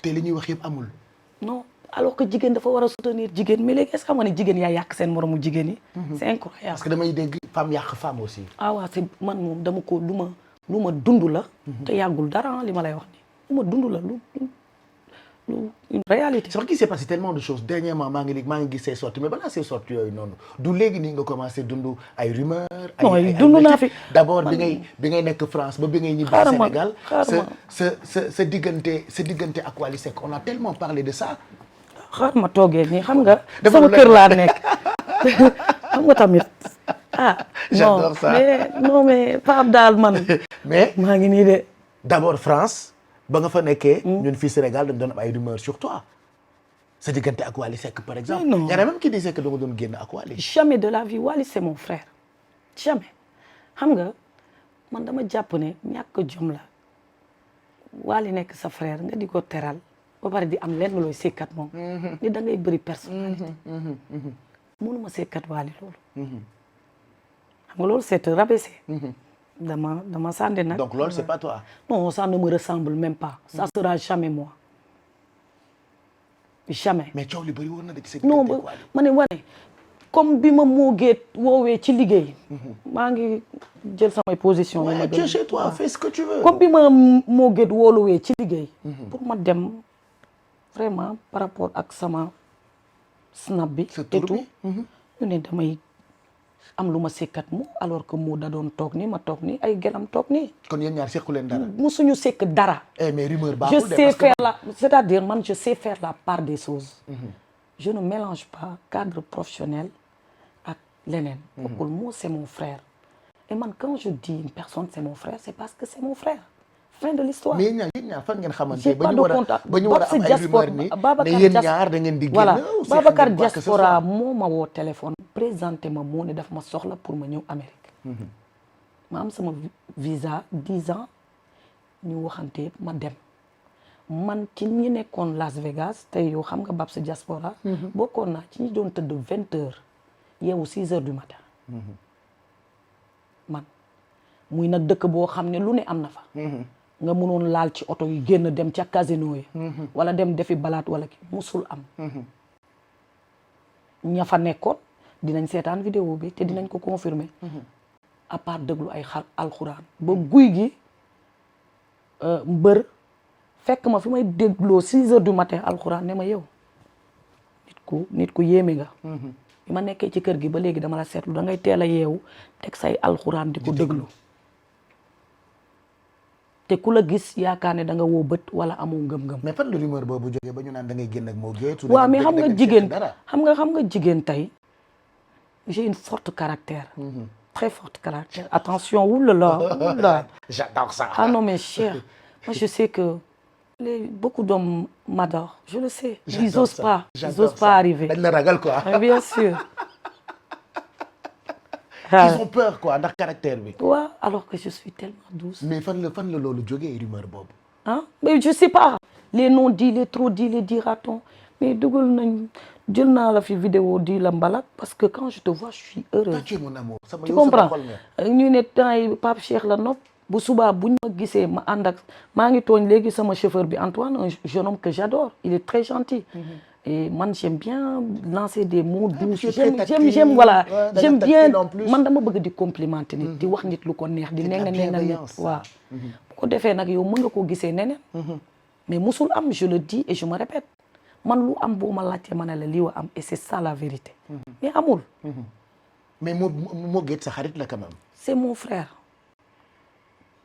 te li ñuy wax yëpp amul. non alors que jigéen dafa war a soutenir jigéen mais léegi est-ce que xam nga ne jigéen yaa yàq seen moromu jigéen yi. c'est incroyable. parce que damay dégg femme yàq femme aussi. ah waaw c'est man moom dama ko lu ma dund la. te yàggul dara li ma lay wax nii lu ma dund la lu une réalité. c'est vrai qu'il s'est passé tellement de choses dernièrement maa ngi gis say sorties mais balaa say sorties yooyu noonu du léegi nii nga commencé dund ay rumeurs. ay dund naa fi d'abord bi ngay nekk France ba bi ngay ñibbi Sénégal sa diggante ak Wally Seck on a tellement parlé de ça. xaar ma toogee nii xam nga sama kër laa nekk xam nga tamit j'adore ça mais Pape daal man mais maa ngi nii de d'abord France ba nga fa nekkee ñun fii Sénégal dañ doon am ay rumeurs sur toi sa diggante ak Wally Seck par exemple non. y en a même qui disaient que da nga doon génn ak Wally jamais de la vie Wally c'est mon frère jamais xam nga man dama jàpp ne ñàkk jom la Wally nekk sa frère nga di ko teral ba pare di am lenn looy sekkat moom ni da ngay bëri personnalité mënuma sekkat Wally loolu xam nga loolu c'est te rabaisser dama sànni nag donc loolu c'est pas toi non ça ne me ressemble même pas ça sera jamais moi jamais mais coow li bëri woon na de ci sa non diggante ak Wally ma ne wane comme bi ma moogee woowee ci liggéey maa ngi jël samay position ouais, tu es chez toi fais ce que tu veux comme bi ma moogee wooluwee ci liggéey pour ma dem vraiment par rapport ak sama snap bi et tout ñu ne damay am lu ma sekkat mu alors que mu da doon toog ni ma toog ni ay gelam toog ni kon yéen ñaar sequ leen dara musuñu sekk dara mais rumeur je baaxul de sais parce que faire la c'est-à-dire man je sais faire la part des choses je ne mélange pas cadre professionnel ak leneen bokkul moo c'est mon frère et man quand je dis une personne c'est mon frère c'est parce que c'est mon frère fin de l'histoire mais yéen ñaar fan ngeen xamante j'ai pas de contact ba ñu war a am ay rumeur ni ne yéen ñaar da ngeen di génn voilà Babacar Diaspora moo ma woo téléphone présenté ma moo ne daf ma soxla pour ma ñëw Amérique ma am sama visa 10 ans ñu waxante ma dem man ci ñi nekkoon Las Vegas tey yow xam nga Babs Diaspora bokkoon naa ci ñi doon tëdd 20 heures yeewu 6 heures du matin man muy nag dëkk boo xam ne lu ne am na fa nga mënoon laal ci oto yi génn dem ca casino yi wala dem defi balaat wala ki musul am ña fa nekkoon dinañ seetaan vidéo bi te dinañ ko confirmer à part déglu ay alxuraan ba guy gi mbër fekk ma fi may dégloo 6 heures du matin alxuraan ne ma yow nit ku yéeme nga bi ma nekkee ci kër gi ba léegi dama la seetlu da ngay teel a yeewu teg say alxuraan di ko déglu te ku la gis yaakaar ne da nga woo bët wala amoo ngëm-ngëm. mais fan la rumeur boobu jógee ba ñu naan da ngay génn ak moo géetu. waaw mais xam nga jigéen xam nga jigéen tey j'ai une forte caractère. très forte caractère attention oulala. j'adore ça. ah non mais cher moi je sais que beaucoup d'hommes m'adorent je le sais. ils osent pas arriver. dañ la ragal quoi. bien sûr. ils ont peur quoi ndax caractère bi. waaw alors que je suis tellement douce. mais fan la loolu jógee rumeur boobu. ah mais je sais pas les non-dits les trop-dits les dira-t-on mais dugal nañ jël naa la fi vidéo di la mbalak parce que quand je te vois je suis heureuse. tu es mon amour. tu comprends ñu ne temps yi Pape Cheikh la nopp bu subaa buñ ma gisee ma ànd ak maa ngi tooñ léegi sama chauffeur bi Antoine un jeune homme que j'adore il est très gentil. Et man j'aime bien lancer des mots doux j'aime voilà j'aime bien man dama bëgg di complimenter nit di wax nit lu ko neex di nenga nit waaw bu ko defee nag yow mën nga koo gisee neneen mais musul am je le dis et je me répète man lu am boo ma laajtee ma ne la lii wa am et c'est ça la vérité mais amul mais moo géet sa xarit la quand même c'est mon frère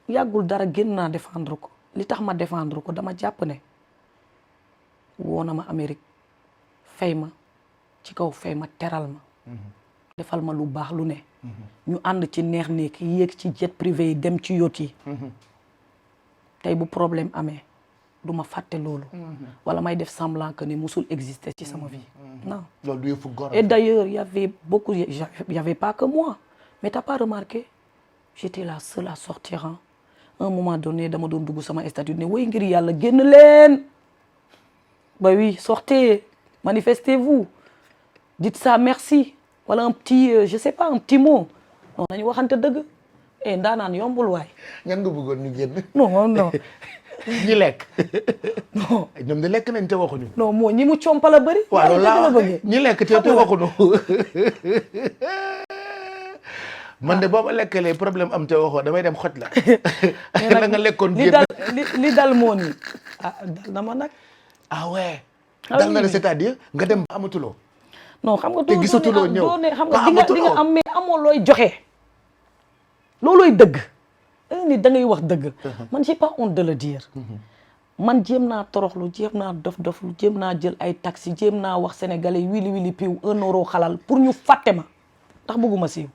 yàggul dara génn naa défendre ko li tax ma défendre ko dama jàpp ne woo na ma Amérique fay ma ci kaw fay ma teral ma defal ma lu baax lu ne ñu ànd ci neex nekk yéeg ci jet privé yi dem ci yacht yi tey bu problème amee du ma fàtte loolu wala may def semblant que ne musul exister ci sama vie non loolu du yëfu góor et d'ailleurs il y avait pas que moi mais t'as pas remarqué j'étais la seule à sortir à un moment donné dama doon dugg sama statut ne way ngir yàlla génn leen bah oui sortez manifestez-vous dites ça merci wala un petit je sais pas un petit mot non nañu waxante dëgg et ndaanaan yombul waay. ñan nga bëggoon ñu génn. non non. ñi lekk. non ñoom de lekk nañ te waxuñu. non moo ñi mu compa la bëri. waaw loolu laa wax ñi lekk te waxuñu. man de boo ma lekkalee problème am te waxoo damay dem xoj la. la nga lekkoon génn li dal moo nii ah dal na ma nag. ah ouais. dal na la c'est-à-dire nga dem ba amatuloo. non xam nga te gisatuloo ñëw doo ne xam nga di nga am mais amoo looy joxe. loolooy dëgg. ni da ngay wax dëgg. man j'ai pas honte de le dire. man jéem naa toroxlu jéem naa dof-doflu jéem naa jël ay taxi jéem naa wax sénégalais wili wili piw 1 euro xalal pour ñu fàtte ma ndax bëgguma siiw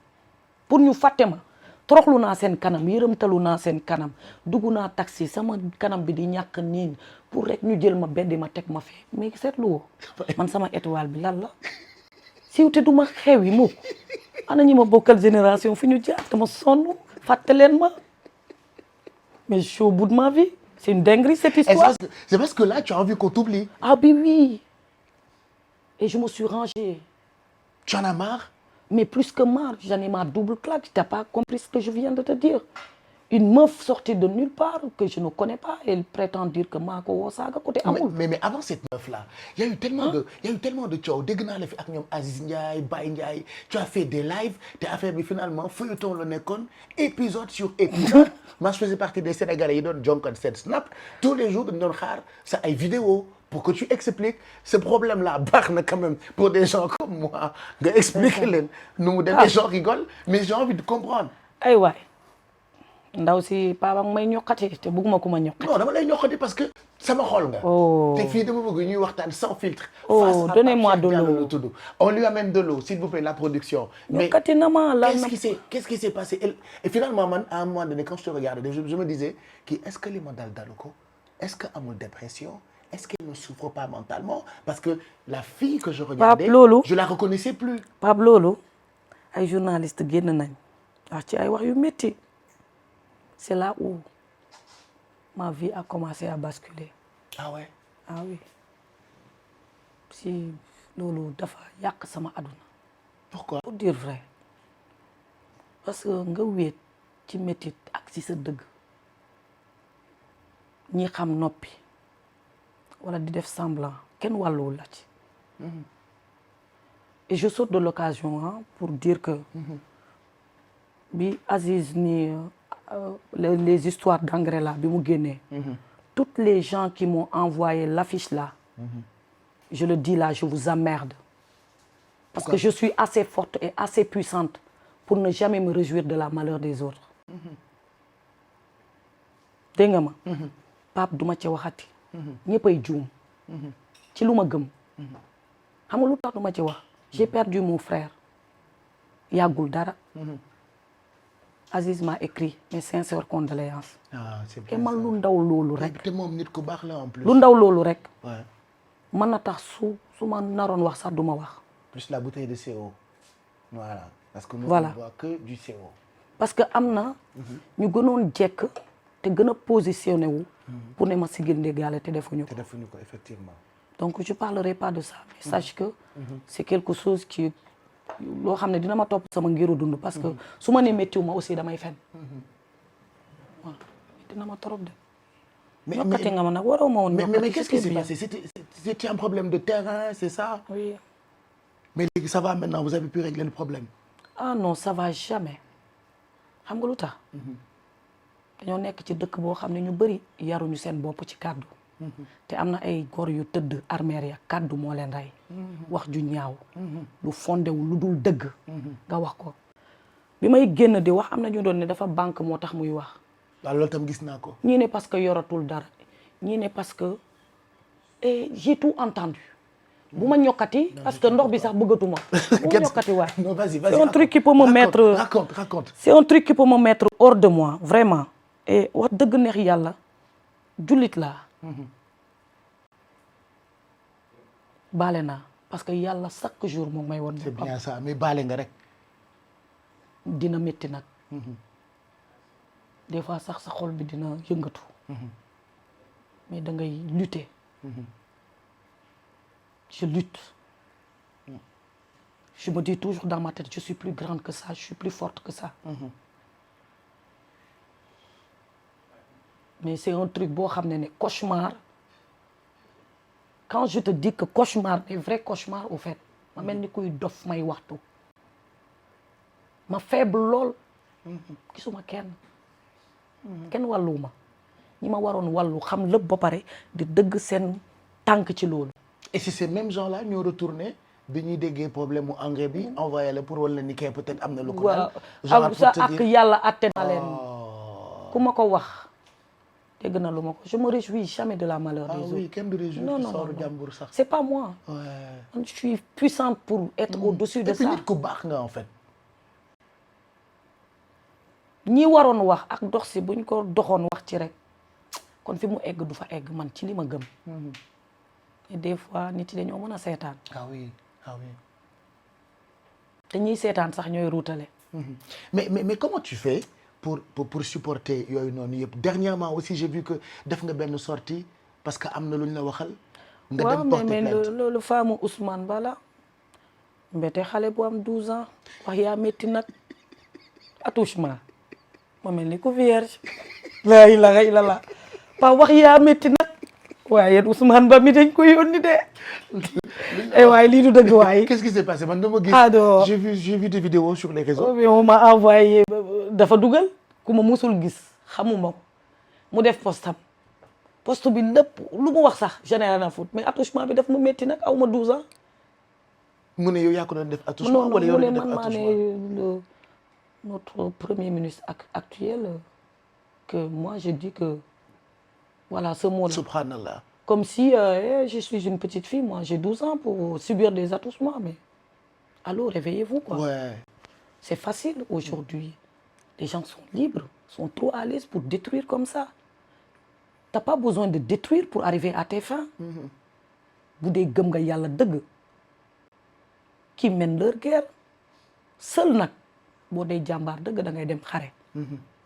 pour ñu fàtte ma toroxlu naa seen kanam yërëmtalu naa seen kanam dugg naa taxi sama kanam bi di ñàkk niin pour rek ñu jël ma beddi ma teg ma fee mais seetlu woo man sama étoile bi lan la siiw te du ma xew yi mukk ana ñi ma bokkal génération fi ñu jaar dama sonn fàtte leen ma mais je suis au bout de ma vie. C'est une dinguerie cette histoire. C'est parce que là, tu as envie qu'on t'oublie. Ah ben oui. Et je me suis rangée. Tu en as marre? Mais plus que marre, j'en ai ma double claque. Tu n'as pas compris ce que je viens de te dire. Une meuf sortie de nulle part que je ne connais pas, elle prétend dire que Mako Wosaga côté Amoul. Mais avant cette meuf-là, il y a eu tellement de choses. Dès que nous fait avec Aziz Ndiaye, Baye Ndiaye, tu as fait des lives, tu as fait finalement feuilleton le Nekon, épisode sur épisode. Moi, je faisais partie des Sénégalais, ils donnent John Set Snap. Tous les jours, ils donnent ça a une vidéo pour que tu expliques ce problème-là. Barne quand même pour des gens comme moi. Expliquez-le. Nous, des gens rigolent, mais j'ai envie de comprendre. Aïe, ouais. ndaw si papa may ñoqati te bëgguma ko ma ñoqati. Non dama lay ñoqati parce que sama xol nga. te fii dama bëgg ñuy waxtaan sans filtre. Donnez-moi de l'eau. On lui amène de l'eau s'il vous plaît la production. Mais qu'est-ce qui s'est passé et finalement man à un moment donné quand je te regardais je me disais kii est-ce que li ma dal dalu ko est-ce que amul dépression est-ce qu'elle ne souffre pas mentalement parce que la fille que je regardais je la reconnaissais plus. Pape loolu ay journaliste génn nañ wax ci ay wax yu métti. C'est là où ma vie a commencé à basculer. Ah ouais? Ah oui. Si loolu dafa yàq sama aduna. Pourquoi? Pour dire vrai. Parce que nga wéet ci métit ak ci sa dëgg. ñi xam noppi wala di def semblant kenn wàlluwul la ci. Et je saute de l'occasion pour dire que bi Aziz ni les histoires d'engrais là bi mu génnee toutes les gens qui m'ont envoyé l'affiche là je le dis là je vous emmerde parce que je suis assez forte et assez puissante pour ne jamais me réjouir de la malheur des autres dégg nga ma Pape duma ci waxati ñëppay juum ci lu ma gëm xam nga lu tax duma ci wax j'ai perdu mon frère yàggul dara Aziz m'a écrit mes sincères condoléances. Ah, c'est bien. Et man lu ndaw loolu rek. te moom nit ku baax la en plus. lu ndaw loolu rek. Ouais. mën na tax su ma naroon wax sax du ma wax. Plus la bouteille de CO. Voilà. Parce que nous voilà. on boit que du CO. Parce que am na ñu gënoon jekk te gën a positionné wu. pour ne ma sigil ndégaale te defuñu ko. te defuñu ko effectivement. Donc je parlerai pas de ça mais sache que c'est quelque chose qui loo xam ne dina ma topp sama ngiru dund parce que su ma nee méttiwu ma aussi damay fen waaw dina ma trop de ñokkati nga ma nag waroo ma woon mais qu'est-ce qui s'est passé c'était un problème de terrain c'est ça? Oui. Mais léegi ça va maintenant vous avez pu régler le problème? Ah non ça va jamais xam nga lu tax dañoo nekk ci dëkk boo xam ne ñu bëri yaruñu seen bopp ci kàddu te am na ay góor yu tëdd armeer ya kàddu moo leen rey wax ju ñaaw lu fondewu lu dul dëgg nga wax ko bi may génn di wax am na ñu doon ne dafa banque moo tax muy wax waaw loolu tam gis naa ko ñii ne parce que yoratul dara ñii ne parce que j'ai tout entendu bu ma ñokkati parce que ndox bi sax bëggatuma bu ma ñokkati waay non vas-y c'est un truc qui peut me mettre raconte c'est un truc qui peut me mettre hors de moi vraiment et wax dëgg neex yàlla jullit laa baale naa parce que yàlla chaque jour moom may woon c'est bien ça mais baale nga rek dina métti nag des fois sax sa xol bi dina yëngatu mais da ngay lutter je lutte je me dis toujours dans ma tête je suis plus grande que ça je suis plus forte que ça mais c'est un truc boo xam ne cauchemar quand je te dis que cauchemar mais vrai cauchemar au fait ma mel ni kuy dof may waxtu ma faible lool gisuma kenn wàlluwuma ñi ma waroon wàllu xam lépp ba pare di dëgg seen tànk ci loolu et si ces mêmes gens là ñoo retourné bi ñuy déggee problème mu engrais bi envoyé la pour wala ni kay peut-être am na lu ko dal sa ak yàlla atte na leen ku ma ko wax egg na lu ma ko je me réjouis jamais de la malheur des autres. Ah oui kenn du réjouir non ci non sooru non jàmbur sax. c'est pas moi. Ouais. Je suis puissante pour être au-dessus de et puis ça. nit ku baax nga en fait. ñi waroon wax ak dox si buñ ko doxoon wax ci rek kon fi mu egg du fa egg man ci li ma gëm. et des fois nit yi dañoo mën a seetaan. ah oui ah oui. te ñiy seetaan sax ñooy ruutale. mais comment tu fais pour supporter yooyu noonu yëpp dernièrement aussi j'ai vu que def nga benn sortie parce que am na lu ñu la waxal. nga dem porter plainte waaw mais le fameux Ousmane Bala mbete xale bu am 12 ans wax yaa métti nag attouchement ma mel ni ku vierge. la ilaha illallah pa wax yaa métti nag waaye Ousmane Ba mi dañ ko yónni de. waaye lii du dëgg waaye. qu'est-ce qui s'est passé man dama gis. j'ai vu des vidéos sur les réseaux. on m'a envoyé dafa dugal ku ma musul gis xamuma ko mu def postam poste bi lépp lu mu wax sax général na foot mais attouchement bi daf ma métti nag aw ma 12 ans. mu ne yow yaa ko doon def attouchement wala yow doon def attouchement non notre premier ministre actuel que moi je dis que voilà ce mot-là. Subhanallah. Comme si je suis une petite fille, moi j'ai 12 ans pour subir des attouchements, mais allô, réveillez-vous quoi. Ouais. C'est facile aujourd'hui. Les gens sont libres, sont trop à l'aise pour détruire comme ça. T'as pas besoin de détruire pour arriver à tes fins. Bu dee gëm nga yàlla dëgg qui mènent leur guerre seul nag boo dee jàmbaar dëgg da ngay dem xare.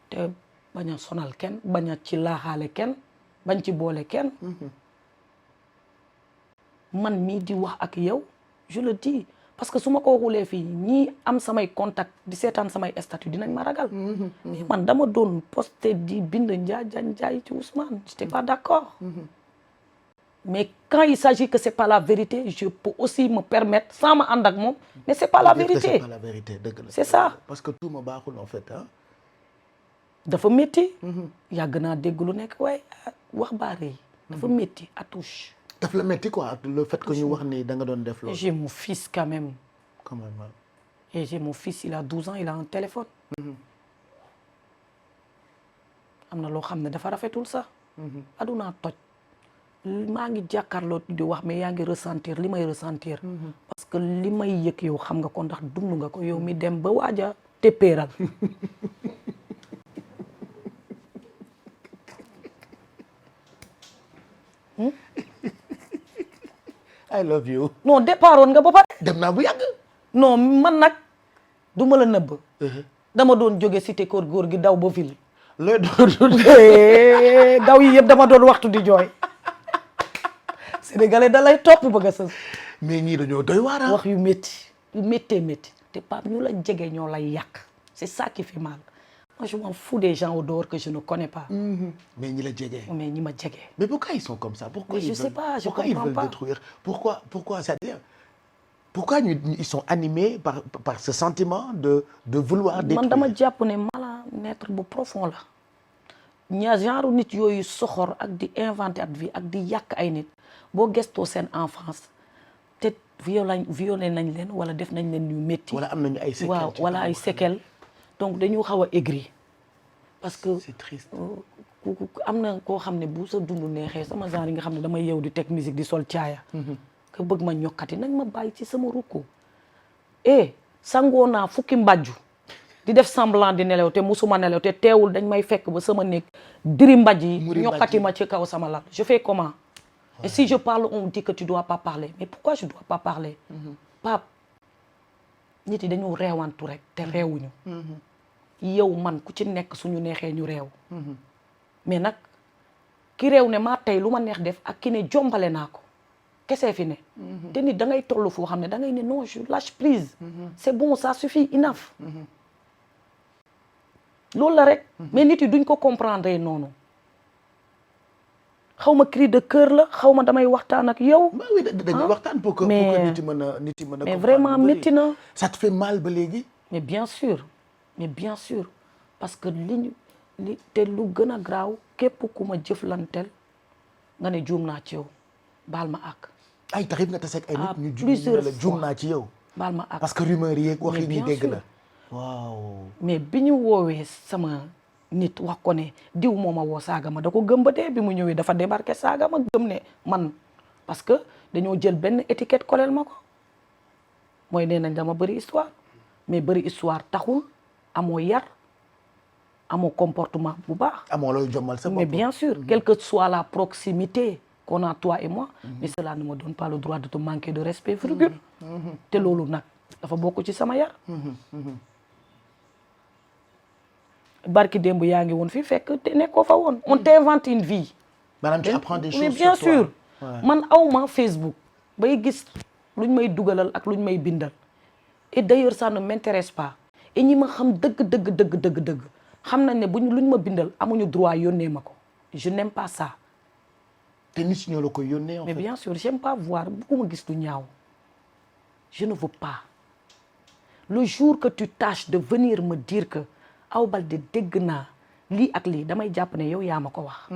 te bañ a sonal kenn bañ a ci laaxaale kenn bañ ci boole kenn. man mii di wax ak yow je le dis parce que su ma ko waxulee fii ñii am samay contact di seetaan samay statut dinañ ma ragal. mais man dama doon posté di bind njaay ci Ousmane j'étais pas d'accord. mais quand il s'agit que c'est pas la vérité je peux aussi me permettre sans ma ànd ak moom mais c'est pas la vérité. c'est pas la vérité dëgg la. c'est ça parce que tout ma baaxul en fait ah. dafa métti. yàgg naa dégg lu nekk waaye wax baare yi. dafa métti à touche. daf la métti quoi le fait que ñu wax ni da nga doon def loolu. j'ai mon fils quand même. quand même. et j'ai mon fils il a 12 ans il a un téléphone. am na loo xam ne dafa rafetul sax. aduna toj. maa ngi jàkkaarloo di wax mais yaa ngi ressentir li may ressentir. parce que li may yëg yow xam nga ko ndax dund nga ko yow mi dem ba waaja téppéeral. I love you. non départoon nga ba pare. dem naa bu yàgg. non man nag du ma la nëbb. dama doon jóge cité kër góor gi daw ba ville. looy doon. daw yi yëpp dama doon waxtu di jooy. Sénégalais da lay topp bëgg a sës. mais ñii dañoo doy waar wax yu métti yu méttee métti te Pape ñu la jege ñoo lay yàq c'est ça qui fait mal. moi je m'en fous des gens au dehors que je ne connais pas. mais ñi la jege. mais ñi ma jege. mais pourquoi ils sont comme ça pourquoi mais je sais pas je pourquoi ils veulent détruire pourquoi c'est-à-dire pourquoi ils sont animés par ce sentiment de vouloir détruire. man dama jàpp ne mal-être bu profond la. ña genre nit yooyu soxor ak di inventer at vie ak di yàq ay nit boo gestoo seen enfance te violé nañ leen wala def nañ leen yu métti. wala am nañu ay séquelles. waaw wala ay séquelles. donc dañu xaw a aigri parce que c'est triste. am na koo xam ne bu sa dund neexee sama genre yi nga xam ne damay yeew di teg musique di sol caaya. que bëgg ma ñokkati nañ ma bàyyi ci sama rukku. sangoo naa fukki mbàjju di def semblant di nelaw te musuma nelaw te teewul dañ may fekk ba sama néeg diri mbàjj yi ñokkati ma ci kaw sama lal je fais comment. et si je parle on dit que tu dois pas parler mais pourquoi je dois pas parler. Pape nit yi dañu reewantu rek te reewuñu. yow man ku ci nekk suñu neexee ñu reew. mais nag ki reew ne maa tey lu ma neex def ak ki ne jombale naa ko kese fi ne. te nit da ngay toll foo xam ne da ngay ne non je lâche prise. c'est bon ça suffit enough. loolu la rek. mais nit yi duñ ko comprendre noonu. xaw ma cri de cœur la xaw ma damay waxtaan ak yow. oui dañuy waxtaan pour que nit yi mën a mais vraiment métti na. ça te fait mal ba léegi. mais bien sûr parce que li te lu gën a graaw képp ku ma jëflanteel nga ne juum naa ci yow baal ma àq. ay taxit nga tase ak ay nit ñu plusieurs fois juum naa ci yow. baal ma àq parce que rumeur yi wax yi ñuy dégg la. waaw. mais bi ñu woowee sama nit wax ko ne diw moo ma woo saaga ma da ko gëm ba dee bi mu ñëwee dafa débarqué saaga ma gëm ne man parce que dañoo jël benn étiquette koleel ma ko mooy nee nañ dama bëri histoire mais bëri histoire taxul amoo yar amoo comportement bu baax. amoo looy jommal sa bopp. mais bien sûr quelle que soit la proximité qu'on a toi et moi. mais cela ne me donne pas le droit de te manquer de respect virgule. te loolu nag dafa bokk ci sama yar. barki démb yaa ngi woon fii fekk te nekkoo fa woon. on t'invente une vie. maanaam tu apprends des choses mais bien sur toi. sûr man awma Facebook bay gis luñ may dugalal ak luñ may bindal et d'ailleurs ça ne m'intéresse pas et ñi ma xam dëgg xam nañ ne luñ ma bindal amuñu droit yónnee ma ko je n'aime pas ça. te nit ñoo la koy yónnee en fait. mais bien sûr j'aime pas voir bëgguma gis lu ñaaw je ne veux pas le jour que tu tâches de venir me dire que Awa Baldé dégg naa lii ak lii damay jàpp ne yow yaa ma ko wax.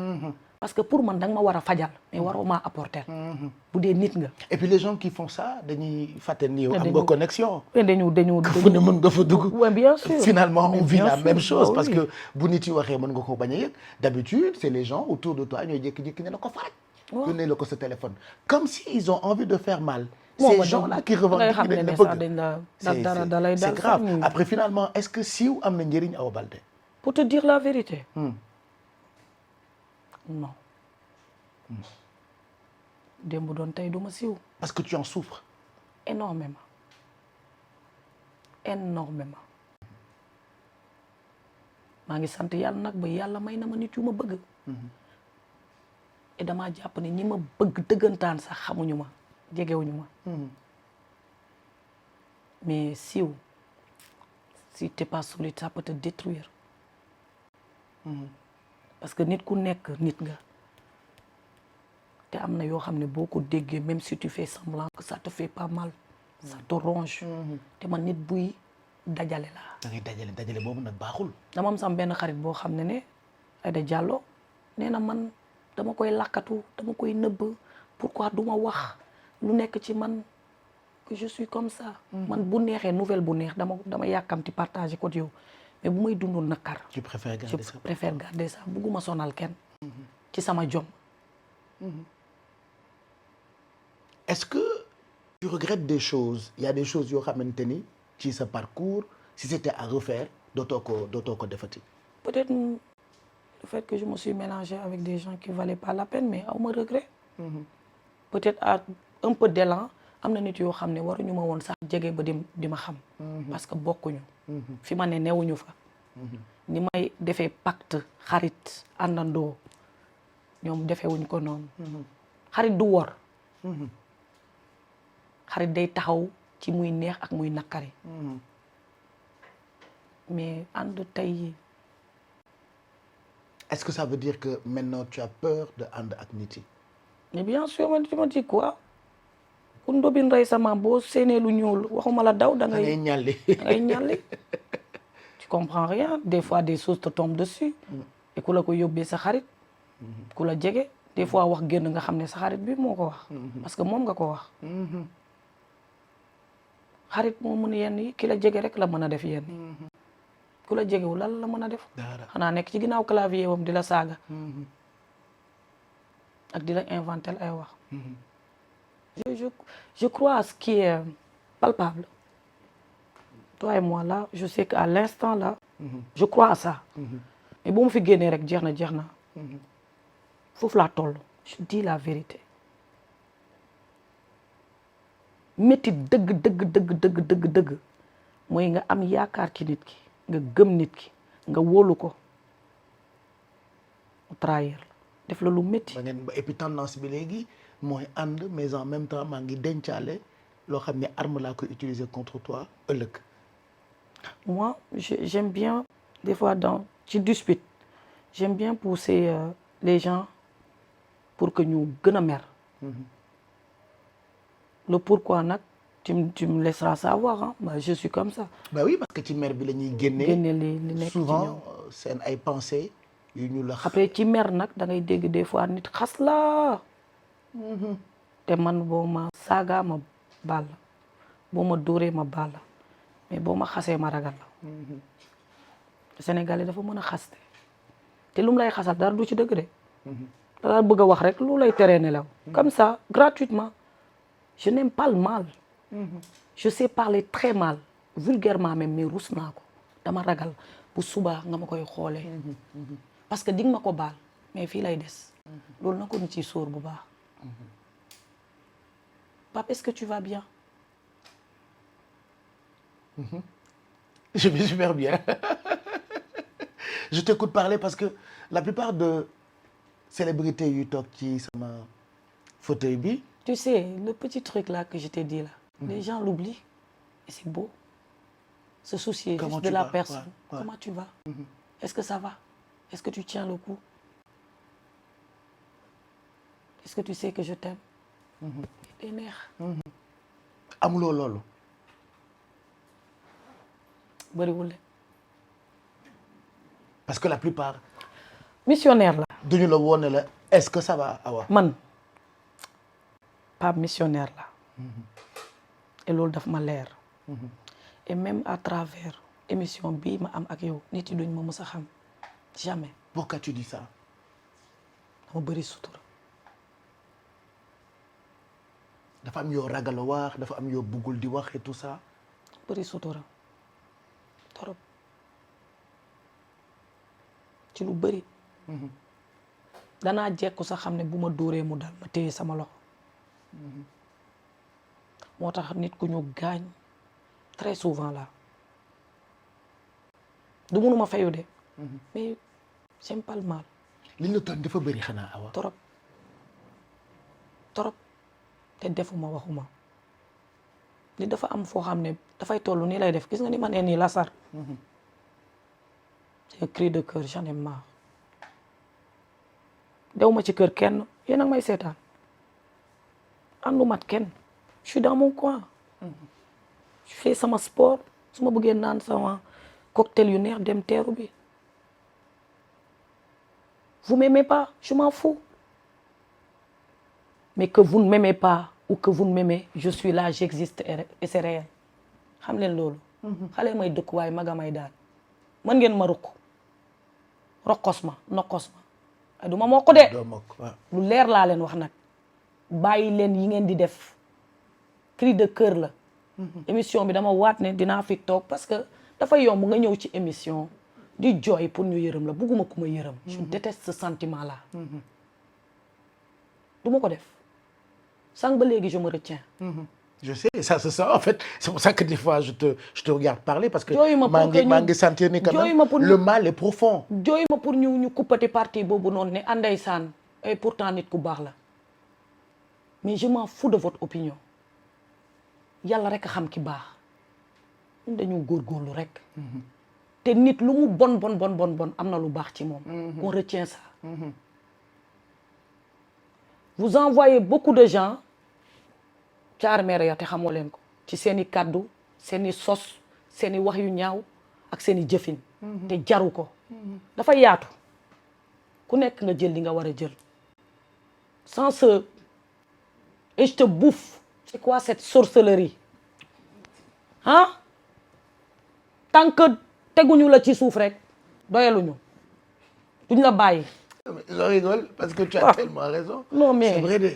parce que pour man da nga ma war a fajal mais waroo maa apporter. bu dee nit nga. et puis les gens qui font ça dañuy fàtte ni yow am nga connexion. dañu fu ne mën nga fa dugg. oui bien sûr finalement on vit la même chose oh, parce oui. que bu nit yi waxee mën nga ko bañ a yëg d'habitude c'est les gens autour de toi ñooy jékki-jékki ne la ko faaj. yónnee la ko sa téléphone comme si ils ont envie de faire mal. ces gens-là qui revendiquent dañ la bëgg. c'est grave après finalement est-ce que siiw am na njëriñ Awa Baldé. pour te dire la vérité. non. démb doon tey du ma siiw. parce que tu en souffres. énormément maa ngi sant yàlla nag ba yàlla may na ma nit yu ma bëgg. et damaa jàpp ne ñi ma bëgg dëggantaan sax xamuñu ma jegewuñu ma. mais siiw si t'es pas solide ça peut te détruire. parce que nit ku nekk nit nga. te am na yoo xam ne boo ko déggee même si tu fais semblant que ça te fait pas mal. ça te ronge. te man nit buy dajale laa. da ngay dajale boobu nag baaxul. dama am sam benn xarit boo xam ne Aïda Diallo nee na man dama koy lakkatu dama koy nëbb pourquoi du ma wax lu nekk ci man que je suis comme ça. man bu neexee nouvelle bu neex dama yàkkamti partager ko yow mais bu may dundul nakar. tu préfères garder ça. je préfère garder ça bugguma sonal kenn. ci sama jom. Est-ce que tu regrettes des choses? Il y a des choses yoo xamante ni ci sa parcours si c'était à refaire dootoo ko defati. Peut-être le fait que je me suis mélangée avec des gens qui valaient pas la peine mais aw ma regret. Peut-être à un peu d'élan am na nit yoo xam ne waruñu ma woon sax jege ba di ma xam. parce que bokkuñu. fi ma ne newuñu fa. ni may defee pacte xarit àndandoo ñoom defewuñ ko noonu. xarit du wor. xarit day taxaw ci muy neex ak muy naqari. mais ànd tey. Est-ce que ça veut dire que maintenant tu as peur de ànd ak nit yi. mais bien sûr man tu me dis quoi. ku ndobin rey sama boo séenee lu ñuul waxuma la daw da ngay ñàlli. tu comprends rien des fois des choses te tombent dessus. et ku la ko yóbbee sa xarit. ku la jege des fois wax génn nga xam ne sa xarit bi moo ko wax. parce que moom nga ko wax. xarit moo mën yenn yi ki la jege rek la mën a def yenn yi. ku la jegewul lan la mën a def. xanaa nekk ci ginnaaw clavier wam di la saaga. ak di la inventer ay wax. je crois à ce qui est palpable. toi et moi là je sais qu'à l'instant là. je crois à ça. mais bu ma fi génnee rek jeex na. foofu laa toll. je dis la vérité. métti dëgg mooy nga am yaakaar ci nit ki nga gëm nit ki nga wóolu ko mu trahir la def la lu métti. et puis tendance bi léegi mooy ànd mais en même temps maa ngi dencaale loo xam ne arme laa koy utiliser contre toi ëllëg. moi j'aime bien des fois dans ci dispute j'aime bien pousser les gens pour que ñu gën a mer. le pourquoi nag tu me laisseras savoir hein bah, je suis comme ça. bah oui parce que ci mer bi la ñuy génnee li nekk ci ñoom souvent seen ay pensées yu ñu la. après ci mer nag da ngay dégg des fois nit xas la. te man boo ma saaga ma baal la boo ma dóoree ma baal la mais boo ma xasee ma ragal la. Sénégalais dafa mën a xaste. te lu mu lay xasal dara du ci dëgg de dala bëgg a wax rek lu lay teree nelaw comme ça gratuitement je n'aime pas le mal je sais parler très mal vulgairement même mais rus naa ko dama ragal bu subaa nga ma koy xoolee parce que di nga ma ko baal mais fii lay des loolu na ko ñu ciy sóor bu baax Pape est-ce que tu vas bien Je vais super bien. Je t'écoute parler parce que la plupart de célébrités yu toog ci sama fauteuil bi. Tu sais, le petit truc là que je t'ai dit là, les gens l'oublient et c'est beau. Se soucier Comment juste de tu la vas? personne. Ouais. Comment tu vas? Est-ce que ça va? Est-ce que tu tiens le coup? Est-ce que tu sais que je t'aime? Des neex. amuloo loolu. Bëriwul de. Parce que la plupart Missionnaire la. duñu la woon ne la est-ce que ça va Awa. Man Pape missionnaire la. Et loolu daf ma leer. Et même à travers émission bii ma am ak yow nit yi duñ ma mës a xam jamais. Pourquoi tu dis ça? dama bëri sutura. dafa am yoo ragal a wax dafa am yoo buggul di wax et tout ça. bëri sutura torop ci lu bëri. danaa jekku sax xam ne bu ma dóoree mu dal ma téye sama loxo. moo tax nit ku ñu gaañ très souvent là du mënuma fayu de. mais j'aime pas le mal. li ñu la tooñ dafa bëri xanaa Awa. torop torop te defuma waxuma li dafa am foo xam ne dafay toll nii lay def gis nga ni ma nee nii la sar c'est un cri de cœur j'en ai marre dew ma ci kër kenn yéen a may seetaan àndu mat kenn je suis dans mon coin je fais sama sport su ma bëggee naan sama cocktail yu neex dem teeru bi vous m'aimez pas je m'en fous mais que vous ne m'aimez pas ou que vous ne m'aimez je suis là j'existe et c'est réel xam leen loolu xale may dëkk waaye maga may daal mën ngeen ma rokkos ma nokkos ma ay du ma mokk de doo mokk waaw. lu leer laa leen wax nag bàyyi leen yi ngeen di def cri de cœur la émission bi dama waat ne dinaa fi toog parce que dafa yomb nga ñëw ci émission di jooy pour ñu yërëm la bugguma ku ma yërëm je déteste ce sentiment là du ma ko def sànq ba léegi je me retiens. Je sais, ça se sent en fait. C'est pour ça que des fois je te regarde parler parce que jooyu ma pour que maa ngi sentir ni quand même le mal est profond. jooyu ma pour ñu kuppati parti boobu noonu ne andeysaan et pourtant nit ku baax la mais je m'en fous de votre opinion yàlla rek a xam ki baax ñun dañu góorgóorlu rek. te nit lu mu bon am na lu baax ci moom. on retient ça. vous envoyez beaucoup de gens caar meere ya te xamoo leen ko ci seen i kàddu seen i sos seen i wax yu ñaaw ak seen i jëfin te jaru ko dafa yaatu ku nekk nga jël li nga war a jël sans ce et je te bouffe c'est quoi cette sorcellerie ah tant que teguñu la ci suuf rek doyaluñu duñ la bàyyi. Je rigole parce que tu as tellement raison. Non mais c'est vrai de.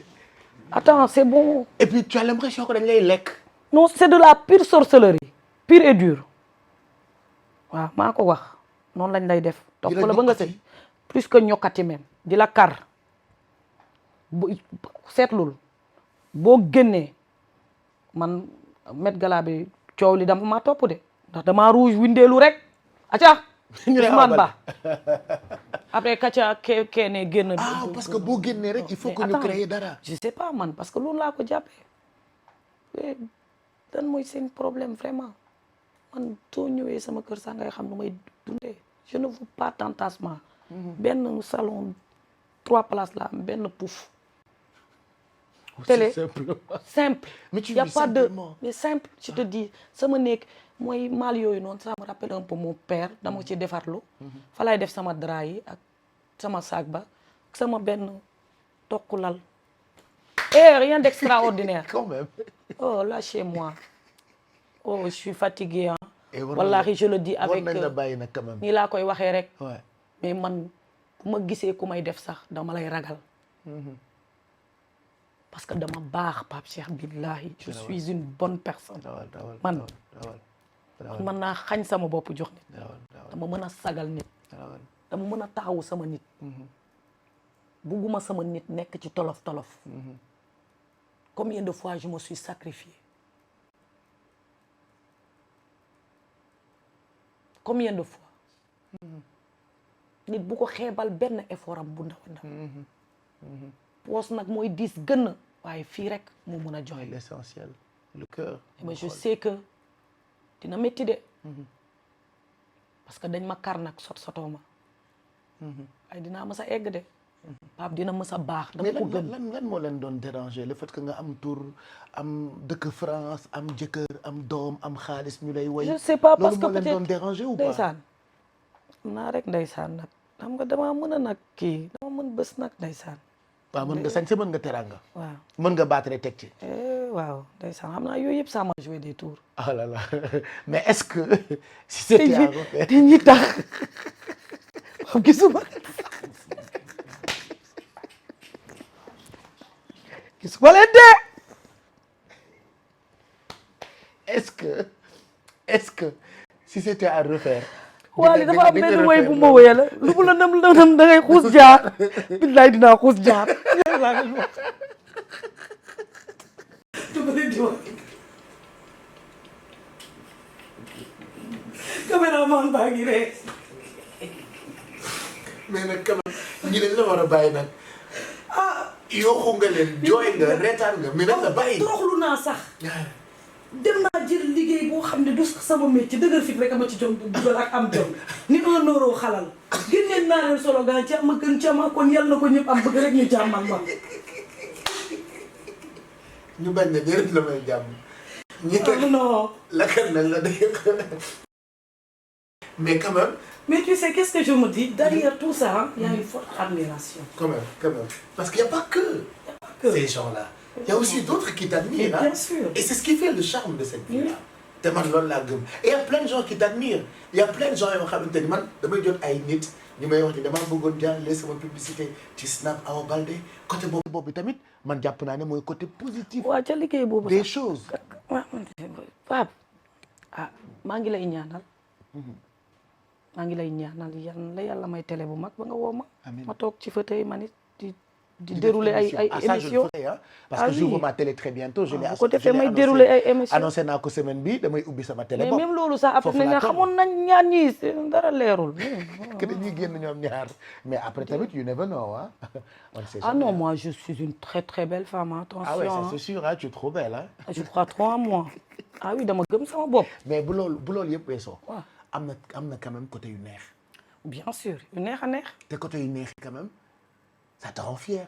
Attends, c'est bon. Et puis tu as l'impression que dañ lay lekk. Non, c'est de la pure sorcellerie. Pure et dure. waaw maa ko wax noonu lañ lay def. topp la ba nga sëy plus que ñokkati même di la kar bu seetlul boo génnee man Met Gala bi coow li dama maa topp de ndax damaa rouge windeelu rek acca Ousmane Ba après kaca kee ne génn. Ah parce que boo génnee rek il faut que ñu créer dara. je sais pas man parce que loolu laa ko jàppee dan mooy seen problème vraiment man soo ñëwee sama kër sax ngay xam nu may dundee je ne veux pas d'entassement. benn salon 3 places là benn pouf. télé simple. mais tu y a vis pas de simplement. mais simple je te dis sama néeg mooy maal yooyu noonu ça me rappelle un peu mon père dama ci defarlu. fa laay def sama drap yi ak sama sac ba ak sama benn tokku lal. Eh, rien d'extraordinaire. Quand même. Oh, lâchez-moi. Oh, je suis fatiguée. Hein. Et Wallahi, je le dis avec... nañ la bàyyi nag quand même. nii laa koy waxee rek. Ouais. mais man bu ma gisee ku may def sax dama lay ragal parce que dama baax Pape Cheikh billahi je suis une bonne personne man mën naa xañ sama bopp jox nit dama mën a sagal nit dama mën a taxawu sama nit bugguma sama nit nekk ci tolof tolof combien de fois je me suis sacrifié combien de fois nit bu ko xeebal benn effort am bu ndaw ndaw poos nag mooy diis gën waaye fii rek moo mën a joxe l'essentiel le cœur mais je sais que dina métti de parce que dañ ma kar nag sotoo ma ay dinaa mës a egg de Pape dina mës a baax dama ko gëm lan moo leen doon déranger le fait que nga am tour am dëkk France am jëkkër am doom am xaalis ñu lay woy je sais pas parce que loolu moo leen peut-être doon déranger ou pas ndeysaan am naa rek ndeysaan nag xam nga dama mën a nag kii dama mën bés nag ndeysaan waaw mën nga sañ sa mën nga teranga waaw mën nga baatare teg ci waaw ndeysaan xam naa yooyu yëpp ça m'a joué des tours ah là là mais est-ce que si c'était à refaire te ñi tax xam gisuma leen de est-ce que si c'était à refaire waali dafa am benn woy bu ma woyee la lu mu la nam da ngay xuus jaar billaay dinaa xuus jaar laa leen wax dama leen di wax caméraman baa ngi ree mais nag quand même ñi dañ la war a bàyyi nag yooxu nga leen jooy nga reetaan nga mais nag la bàyyi toroxlu naa sax dem naa jël liggéey boo xam ne du sax sama métier dëgër fit rek ama ci jom dugal ak am jom ni un euro xalal génneen naa leen solo gaa ca ma gën ca ma kon yal na ko ñëpp am bëgg rek ñu jàmmal ma ñu bañ ne déedéet la may jàmm ñi non lakkat nañ la dégg mais quand même mais tu sais qu'est-ce que je me dis derrière tout ça il y a une forte admiration quand même parce qu'il n'y a pas que ces gens-là il y a aussi d'autres qui t'admirent bien sûr et c'est ce qui fait le charme de cette vie-là te man loolu laa gëm et il y a plein de gens qui t'admirent il y a plein de gens yoo xamante ni man damay jot ay nit ñu may wax ni damaa bëggoon jàllale sama publicité ci Snap Awa Baldé côté boobu tamit man jàpp naa ne mooy côté positif waaw ca liggéey boobu des choses waaw Pape maa ngi lay ñaanal maa ngi lay ñaanal yàlla may télé bu mag ba nga woo ma ma toog ci fauteuil ma nit di dérouler ay émissions parce que j'ouvre ma télé très bientôt je l'ai ko defee may dérouler ay émissions annoncé naa ko semaine bi damay ubbi sama télé mais bopp même loolu sax après nañ xamoon nañ ñaar ñii dara leerul que dañuy génn ñoom ñaar mais après tamit you never know non moi je suis une très très belle femme attention ah ouais ça c'est sûr tu es trop belle je crois trop en moi oui dama gëm sama bopp mais bu loolu yëpp weesoo waaw am na quand même côté yu neex bien sûr yu neex a neex te côté yu neex quand même ça te rend fier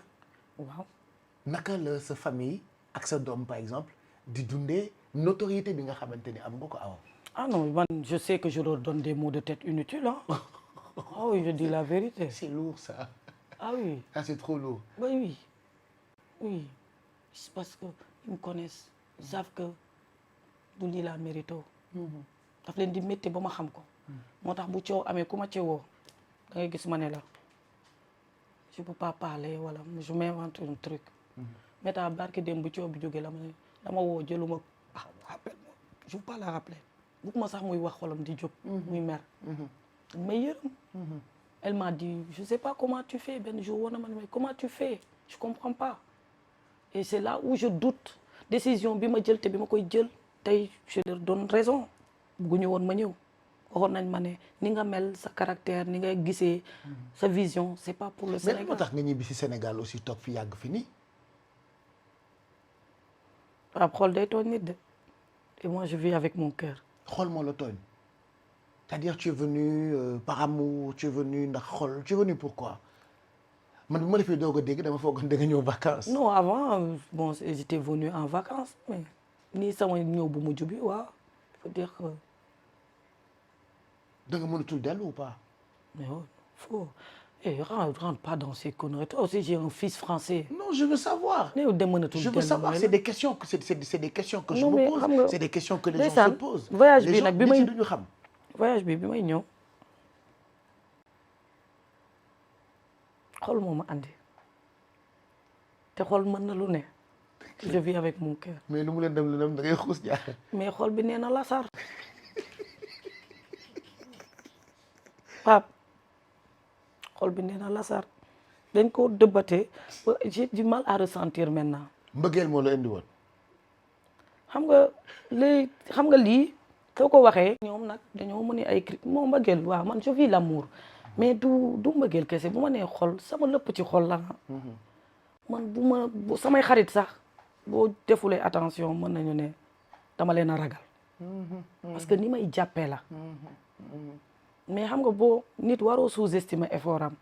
waaw naka la sa famille ak sa doom par exemple di dundee notoriété bi nga xamante ni am nga ko awa non man je sais que je leur donne des mots de tête inutiles oui je dis la vérité c'est lourd ça oui c'est trop lourd oui c'est parce que ils me connaissent ils savent que du lii la mérito daf leen di métti ba ma xam ko moo tax bu coow amee ku ma ci woo da ngay gis ma ne la je peux pas parler wala je m'invente un truc mais ta barke dem bu coow bi jógee la ma ne dama woo jëluma rappel je veux pas la rappeler bugguma sax muy wax xolam di jóg muy mer may yërëm elle m'a dit je sais pas comment tu fais benn jour woon na ma ne mais comment tu fais je comprends pas et c'est là où je doute décision bi ma jël te bi ma koy jël tey je leur donne raison bugguñu woon ma ñëw waxoon nañ ma ne ni nga mel sa caractère ni nga gisee sa vision c'est pas pour le Sénégal mais moo tax nga ñibbi si Sénégal aussi toog fi yàgg fi nii waaw xool day tooñ nit de et moi je vis avec mon cœur xool moo la tooñ c'est-à-dire tu es venu par amour tu es venu ndax xool tu es venu pourquoi man bu ma la fi doog a dégg dama foogoon da nga ñëw vacances non avant bon j'étais venu en vacances mais nii sama ñëw bu mujj bi waaw il faut dire que da nga mënatul dellu ou pas mais faut rentre pas dans ces conneries toi aussi j'ai un fils français non je veux savoir néew de mënatul je veux savoir c'est des questions que c'est des questions que je non, me pose nga, c'est des questions que les gens se posent voyage bi nag bi may duñu xam voyage bi may ñëw xol moo ma andi te xol mën na lu ne je vis avec mon cœur. mais lu mu leen dem da ngay xuus jaar. mais xol bi nee na lasar Pape xol bi nee na lasar dañ ko dëbbatee ba j'ai du mal à ressentir maintenant. mbëggeel moo la indi woon. xam nga lii soo ko waxee. ñoom nag dañoo mën ay cri moo mbëggeel waaw man je vis l'amour mais du mbëggeel kese bu ma nee xol sama lépp ci xol la man bu samay xarit sax boo defulee attention mën nañu ne dama leen a ragal parce que ni may jàppee la mais xam nga boo nit waroo sous-estimer effort am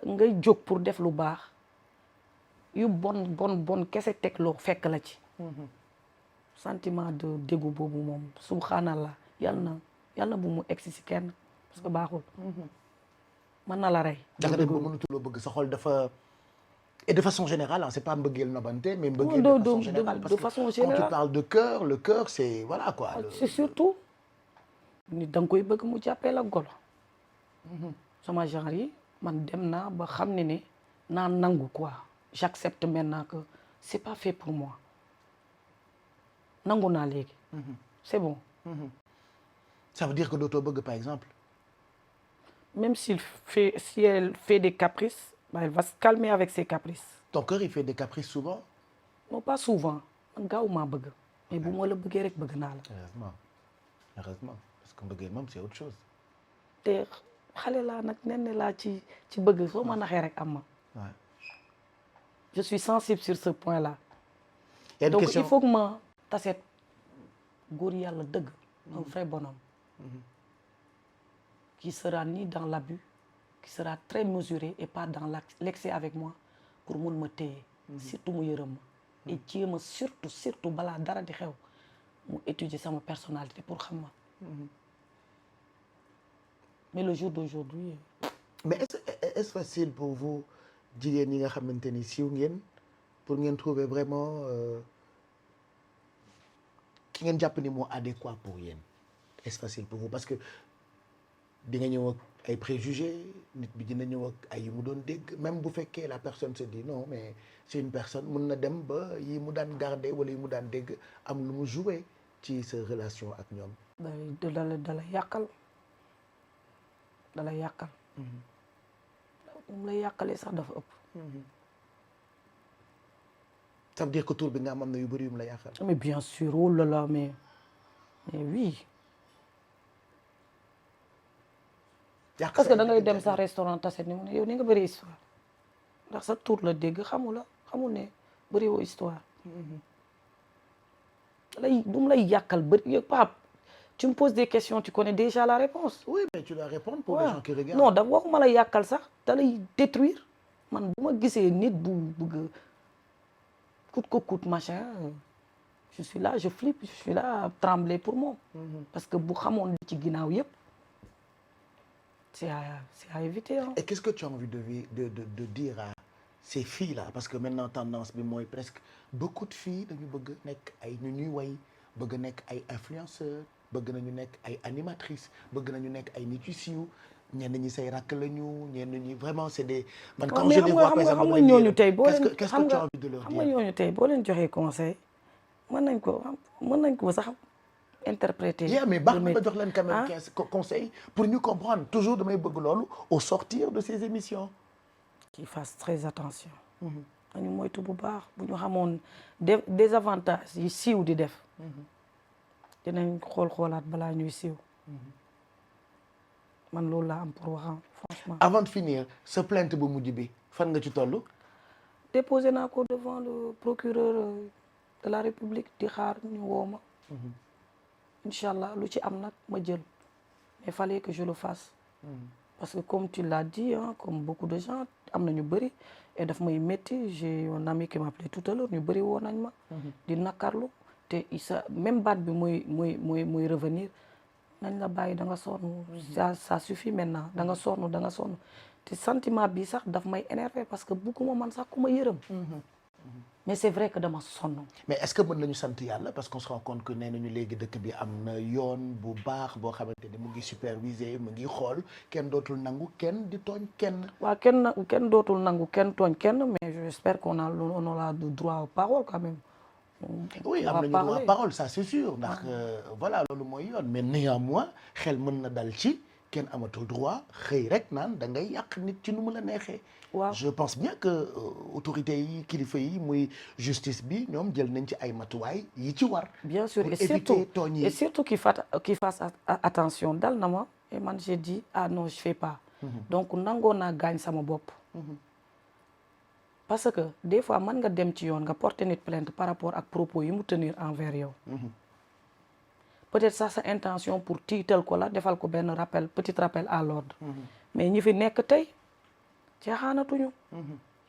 ngay jóg pour def lu baax yu bon kese teg loo fekk la ci sentiment de dégoût boobu moom subhanallah yàlla na bu mu egsi si kenn parce que baaxul mën na la rey danga dem ba mënutuloo bëgg sa xol dafa et de façon générale c'est pas mbëggeel nobante mais mbëggeel de façon générale parce que quand tu parles de cœur le cœur c'est voilà quoi c'est surtout nit da nga koy bëgg mu jàppee la golo sama genre yi man dem naa ba xam ne naa nangu quoi j'accepte maintenant que c'est pas fait pour moi nangu naa léegi c'est bon ça veut dire que dootoo bëgg par exemple même si elle fait des caprices elle va se calmer avec ses caprices ton cœur il fait des caprices souvent non pas souvent man gaaw maa bëgg mais bu ma la bëggee rek bëgg naa la heureusement parce que mbëggeel moom c'est autre chose te xale laa nag nen laa ci bëgg soo ma naxee rek am ma je suis sensible sur ce point là donc il faut que ma taseet góor yàlla dëgg un vrai bonhomme qui sera ni dans l'abus qui sera très mesuré et pas dans l'excès avec moi pour mun ma téye surtout mu yërëm ma et jéem a surtout balaa dara di xew mu étudier sama personnalité pour xam ma mais le jour d'aujourd'hui mais est-ce facile pour vous jigéen ñi nga xamante ni siiw ngeen pour ngeen trouver vraiment ki ngeen jàpp ni moo adéquat pour yéen est-ce facile pour vous parce que di nga ñëw ak ay préjugés nit bi dina ñëw ak ay yu mu doon dégg même bu fekkee la personne se dit non mais c'est une personne mun na dem ba yi mu daan garder wala yi mu daan dégg am lu mu jouer ci sa relation ak ñoom. dala yàqal moom lay yàqalee sax dafa ëpp. ça veut dire que tour bi nga am na yu bëri yu mu la yàqal. mais bien sûr oh là là mais oui. parce que da ngay dem sax restaurant tase ni mu ne yow ni nga bëri histoire ndax sa tour la dégg xamul ne bëri woo histoire. bu mu lay yàqal bëri yow Pape tu me poses des questions tu connais déjà la réponse. oui mais tu dois répondre pour les gens qui regardent. non da waxuma la yàqal sax da lay détruire man bu ma gisee nit bu bëgg coûte que coûte machin je suis là je flippe je suis là à trembler pour moom. parce que bu xamoon li ci ginnaaw yëpp. c'est à éviter hein. Et qu'est-ce que tu as envie de dire à ces filles-là parce que maintenant tendance bi mooy presque beaucoup de filles dañu bëgg nekk ay ñu ñuy way bëgg nekk ay influenceurs bëgg nañu nekk ay animatrices bëgg nañu nekk ay nit yu siiw ñenn ñi say rakk lañu ñenn ñi vraiment c'est des. man quand je les vois par exemple mooy ñooñu tey boo leen qu'est-ce que tu as envie de leur dire. xam nga ñooñu tey boo leen joxee conseil mën nañ ko sax. interpréter. mais baax na nga jox leen quand même 15 conseils pour ñu comprendre toujours damay bëgg loolu au sortir de ces émissions. qu'ils fassent très attention. dañu moytu bu baax bu ñu xamoon des avantages yi siiw di def. dinañ xoolaat balaa ñuy siiw. man loolu laa am pour wax franchement. avant de finir sa plainte bu mujj bi fan nga ci toll. déposé naa ko devant le procureur de la République di xaar ñu woo ma. Inch'Allah lu ci am nag ma jël mais fallait que je le fasse parce que comme tu l'as dit hein, comme beaucoup de gens am na ñu bëri et daf may métti j'ai un ami qui m'a appelé tout à l'heure ñu bëri woon nañ ma di nakarlu te même baat bi muy revenir nañ la bàyyi da nga sonn ça suffit maintenant da nga sonn te sentiment bi sax daf may énervé parce que bugguma man sax ku ma yërëm mais c'est vrai que dama sonn. mais est-ce que mën nañu sant yàlla parce qu'on se rend compte que nee nañu léegi dëkk bi am na yoon bu baax boo xamante ni mu ngi superviser mu ngi xool kenn dootul nangu kenn di tooñ kenn. waaw kenn dootul nangu kenn tooñ kenn mais j'espère qu'on a le droit aux paroles quand même. oui am nañu droit parole ça c'est sûr ndax voilà loolu mooy yoon mais néanmoins xel mën na dal ci kenn amatul droit xëy rek naan da ngay yàq nit ci nu mu la neexee. waaw je pense bien que autorités yi kilifa yi muy justice bi ñoom jël nañ ci ay matuwaay yi ci war. bien sûr pour et éviter surtout tooñ yi. et surtout qu'il fasse attention dal na ma et man j'ai dit ah non je fais pas. donc nangoo naa gaañ sama bopp. parce que des fois mën nga dem ci yoon nga porter nit plainte par rapport ak propos yi mu tenir envers yow. peut-être ça sa intention pour tiital ko la defal ko benn petit rappel à l'ordre. mais ñi fi nekk tey caaxaanatuñu.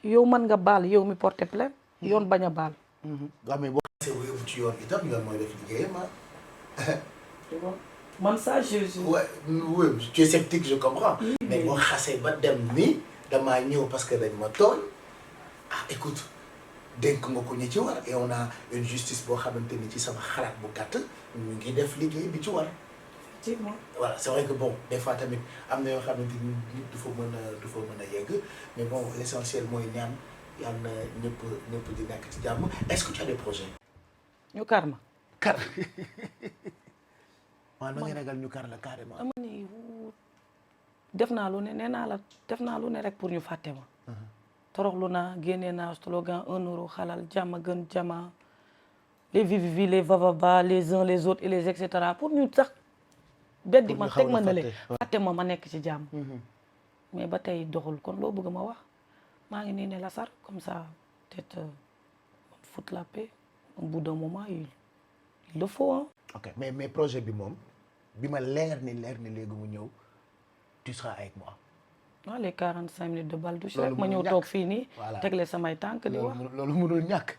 yow mën nga baal yow mi porter plainte yoon bañ a baal. waaw mais boo xasee ba yóbbu ci yoon itam yoon mooy def liggéeyam man ça je. ouais oui tu es sceptique je comprends. mais boo xasee ba dem ni damaa ñëw parce que dañ ma tooñ. ah écoute dénk nga ko ñi ci war et on a une justice boo xamante ni ci sama xalaat bu gàtt ñu ngi def liggéey bi ci war. effectivement. voilà c'est vrai que bon des fois tamit am na yoo xamante ni nit du fa mën a yegg mais bon l'essentiel mooy ñaan yàlla na ñëpp di nekk ci jàmm est-ce que tu as des projets. ñu kar ma. kar waaw na ngay ragal ñu kar la carrément. dama ni def naa lu ne nee naa la def naa lu ne rek pour ñu fàtte ma. toroxlu naa génnee naa slogan 1 euro xalal jàmm gën jama les vivi les vavava les uns les autres et les et cetera pour ñu sax beddi ma teg ma ne le fàtte ma nekk ci jàmm. mais ba tey doxul kon loo bëgg ma wax maa ngi nii ne la sar comme ça peut-être foutre la paix au bout d'un moment il le faut hein. ok mais projet bi moom bi ma leer ni léegi mu ñëw tu seras avec moi. waaw les 45 minutes de Baldouche rek ma ñëw toog fii nii. voilà tegle samay tànk di wax. loolu mënul ñàkk.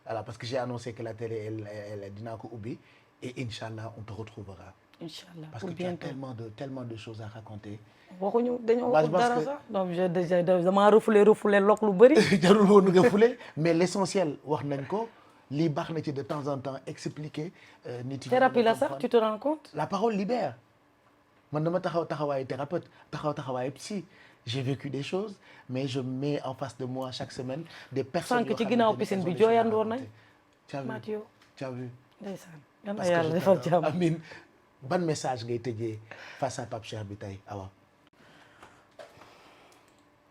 voilà parce que j'ai annoncé que la télé elle dinaa ko ubbi et inchallah on te retrouvera. inchallah parce pour que tu as bientôt tellement de choses à raconter. waxuñu dañoo Bah, je waxul pense dara que- sax donc je déjà damaa refoulé lok lu bëri. jarul woon nga fule mais l'essentiel wax nañ ko lii baax na ci de temps en temps expliquer. nit yi thérapie la comprendre. sax tu te rends compte. La parole libère man dama taxawaayu thérapeute taxawaayu psy j'ai vécu des choses mais je mets en face de moi chaque semaine des personnes sànq ci ginnaaw piscine bi jooyandoor nañ. tu Mathieu as vu ndeysaan yal na parce que yàlla je defal t'adore. jàmm. Amine ban message ngay tëjee face à Pape Cheikh bi tey Awa.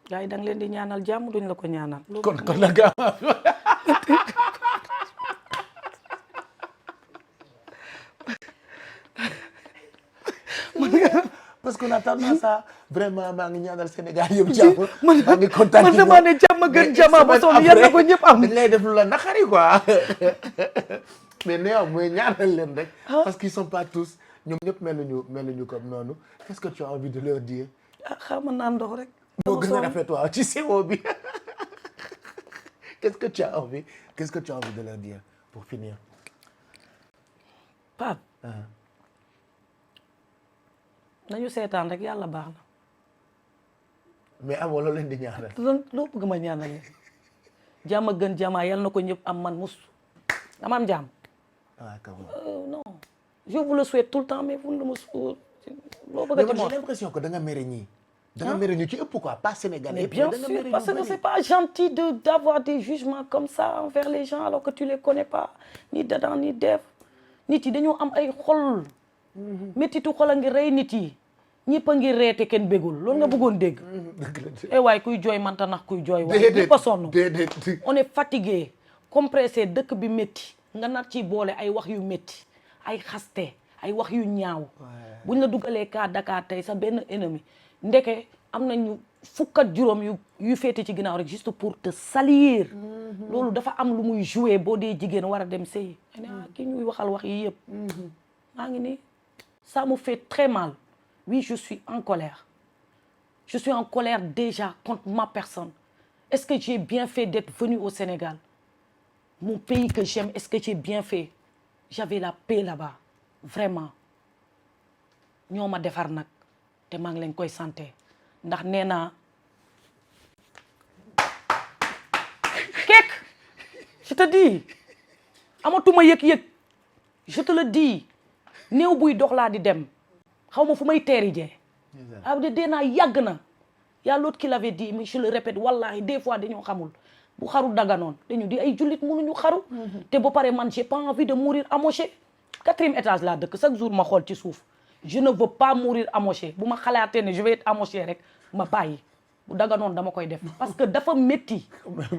gars yi da nga leen di ñaanal jàmm duñ la ko ñaanal. kon la gaaw parce qu'on a tendance à vraiment maa ngi ñaanal Sénégal yëpp jàmm. maa ngi kontaan man damaa ne jàmm gën jàmm ba sonn yal na ko ñëpp am. dañ lay def lu la naqari quoi mais néew mooy ñaanal leen rek. parce qu'ils sont pas tous ñoom ñëpp meluñu comme noonu qu'est-ce que tu as envie de leur dire. ah xaaral naan ndox rek. moo gën a rafet waaw ci CO bi qu'est-ce que tu as envie de leur dire pour finir. Pape. nañu seetaan rek yàlla baax na. mais amoo loo leen di ñaanal. loo bëgg ma ñaanal leen. jàmm gën jàmmaa yal na ko ñëpp am man mus. dama am jàmm. ah quand même. non je vous le souhaite tout le temps mais vous ne me loo bëgg a mais ci j'ai l'impression que da nga mere ñii. da nga mere ñu ci ëpp quoi pas sénégalais. mais bien sûr parce que c'est pas gentil d'avoir des jugements comme ça envers les gens alors que tu les connais pas ni dadan ni def nit yi dañoo am ay xol. méttitu xol a ngi rey nit yi ñëpp a ngi reete kenn bégul loolu nga bëggoon dégg. eh waay kuy jooy manta nax kuy jooy waay ñëpp a sonn on est fatigué compressé dëkk bi métti nga nar ci boole ay wax yu métti ay xaste ay wax yu ñaaw buñ la dugalee cas Dakar tey sa benn ennemi ndeke am nañu fukk ak juróom yu féete ci ginnaaw rek juste pour te salir loolu dafa am lu muy jouer boo dee jigéen war a dem sëy ki ñuy waxal wax yi yëpp maa ngi nii ça me fait très mal oui je suis en colère déjà contre ma personne est-ce que j'ai bien fait d'être venu au Sénégal mon pays que j'aime est-ce que j'ai bien fait j'avais la paix là-bas vraiment ñoo ma defar nag te maa ngi leen koy santé ndax nee naa kekk je te dis amatuma yëg-yëg je te le dis néew buy dox laa di dem xaw ma fu may teeri jee de dee naa yàgg na y a l'autre qui l'avait dit mais je le répète wallahi des fois dañoo xamul bu xaru daganoon dañu di ay jullit mënuñu xaru te ba pare man j'ai pas envie de mourir amoché 4e étage laa dëkk chaque jour ma xool ci suuf je ne veux pas mourir amoché bu ma xalaatee ne je vais être amoché rek ma bàyyi bu daganoon dama koy def parce que dafa métti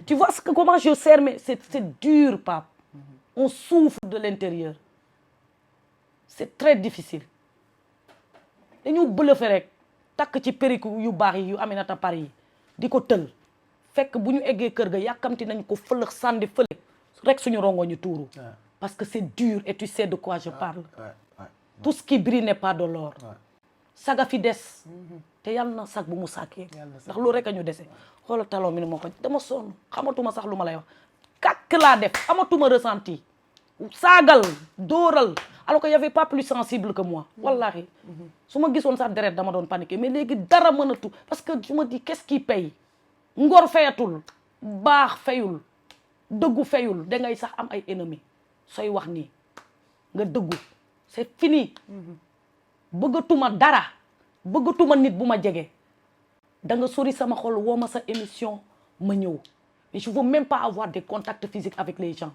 tu vois comment je serre mais c'est dur Pape on souffre de l'intérieur c'est très difficile dañu bëlëfe rek takk ci périku yu baax yi yu Aminata Paris yi di ko tël fekk bu ñu eggee kër ga yàkkamti nañ ko fëlëx sànni fële rek suñu rongo ñu tuuru parce que c'est dur et tu sais de quoi je parle tout ce qui brille n'est pas de l'or saga fi des te yàlla na sag bu mu sàkkee ndax loolu rek a ñu dese xoolal talon mi ni moo ko dama sonn xamatuma sax lu ma lay wax kàkk laa def amatuma ressenti saagal dóoral alors que y avait pas plus sensible que moi wallahi su ma gisoon sax deret dama doon paniquer mais léegi dara mënatu parce que je me dis qu'est-ce qui paye ngor fayatul baax fayul dëggu fayul da ngay sax am ay ennemis sooy wax nii nga dëggu c'est fini bëggatuma dara bëggatuma nit bu ma jege da nga sori sama xol woo ma sa émission ma ñëw mais je veux même pas avoir des contacts physiques avec les gens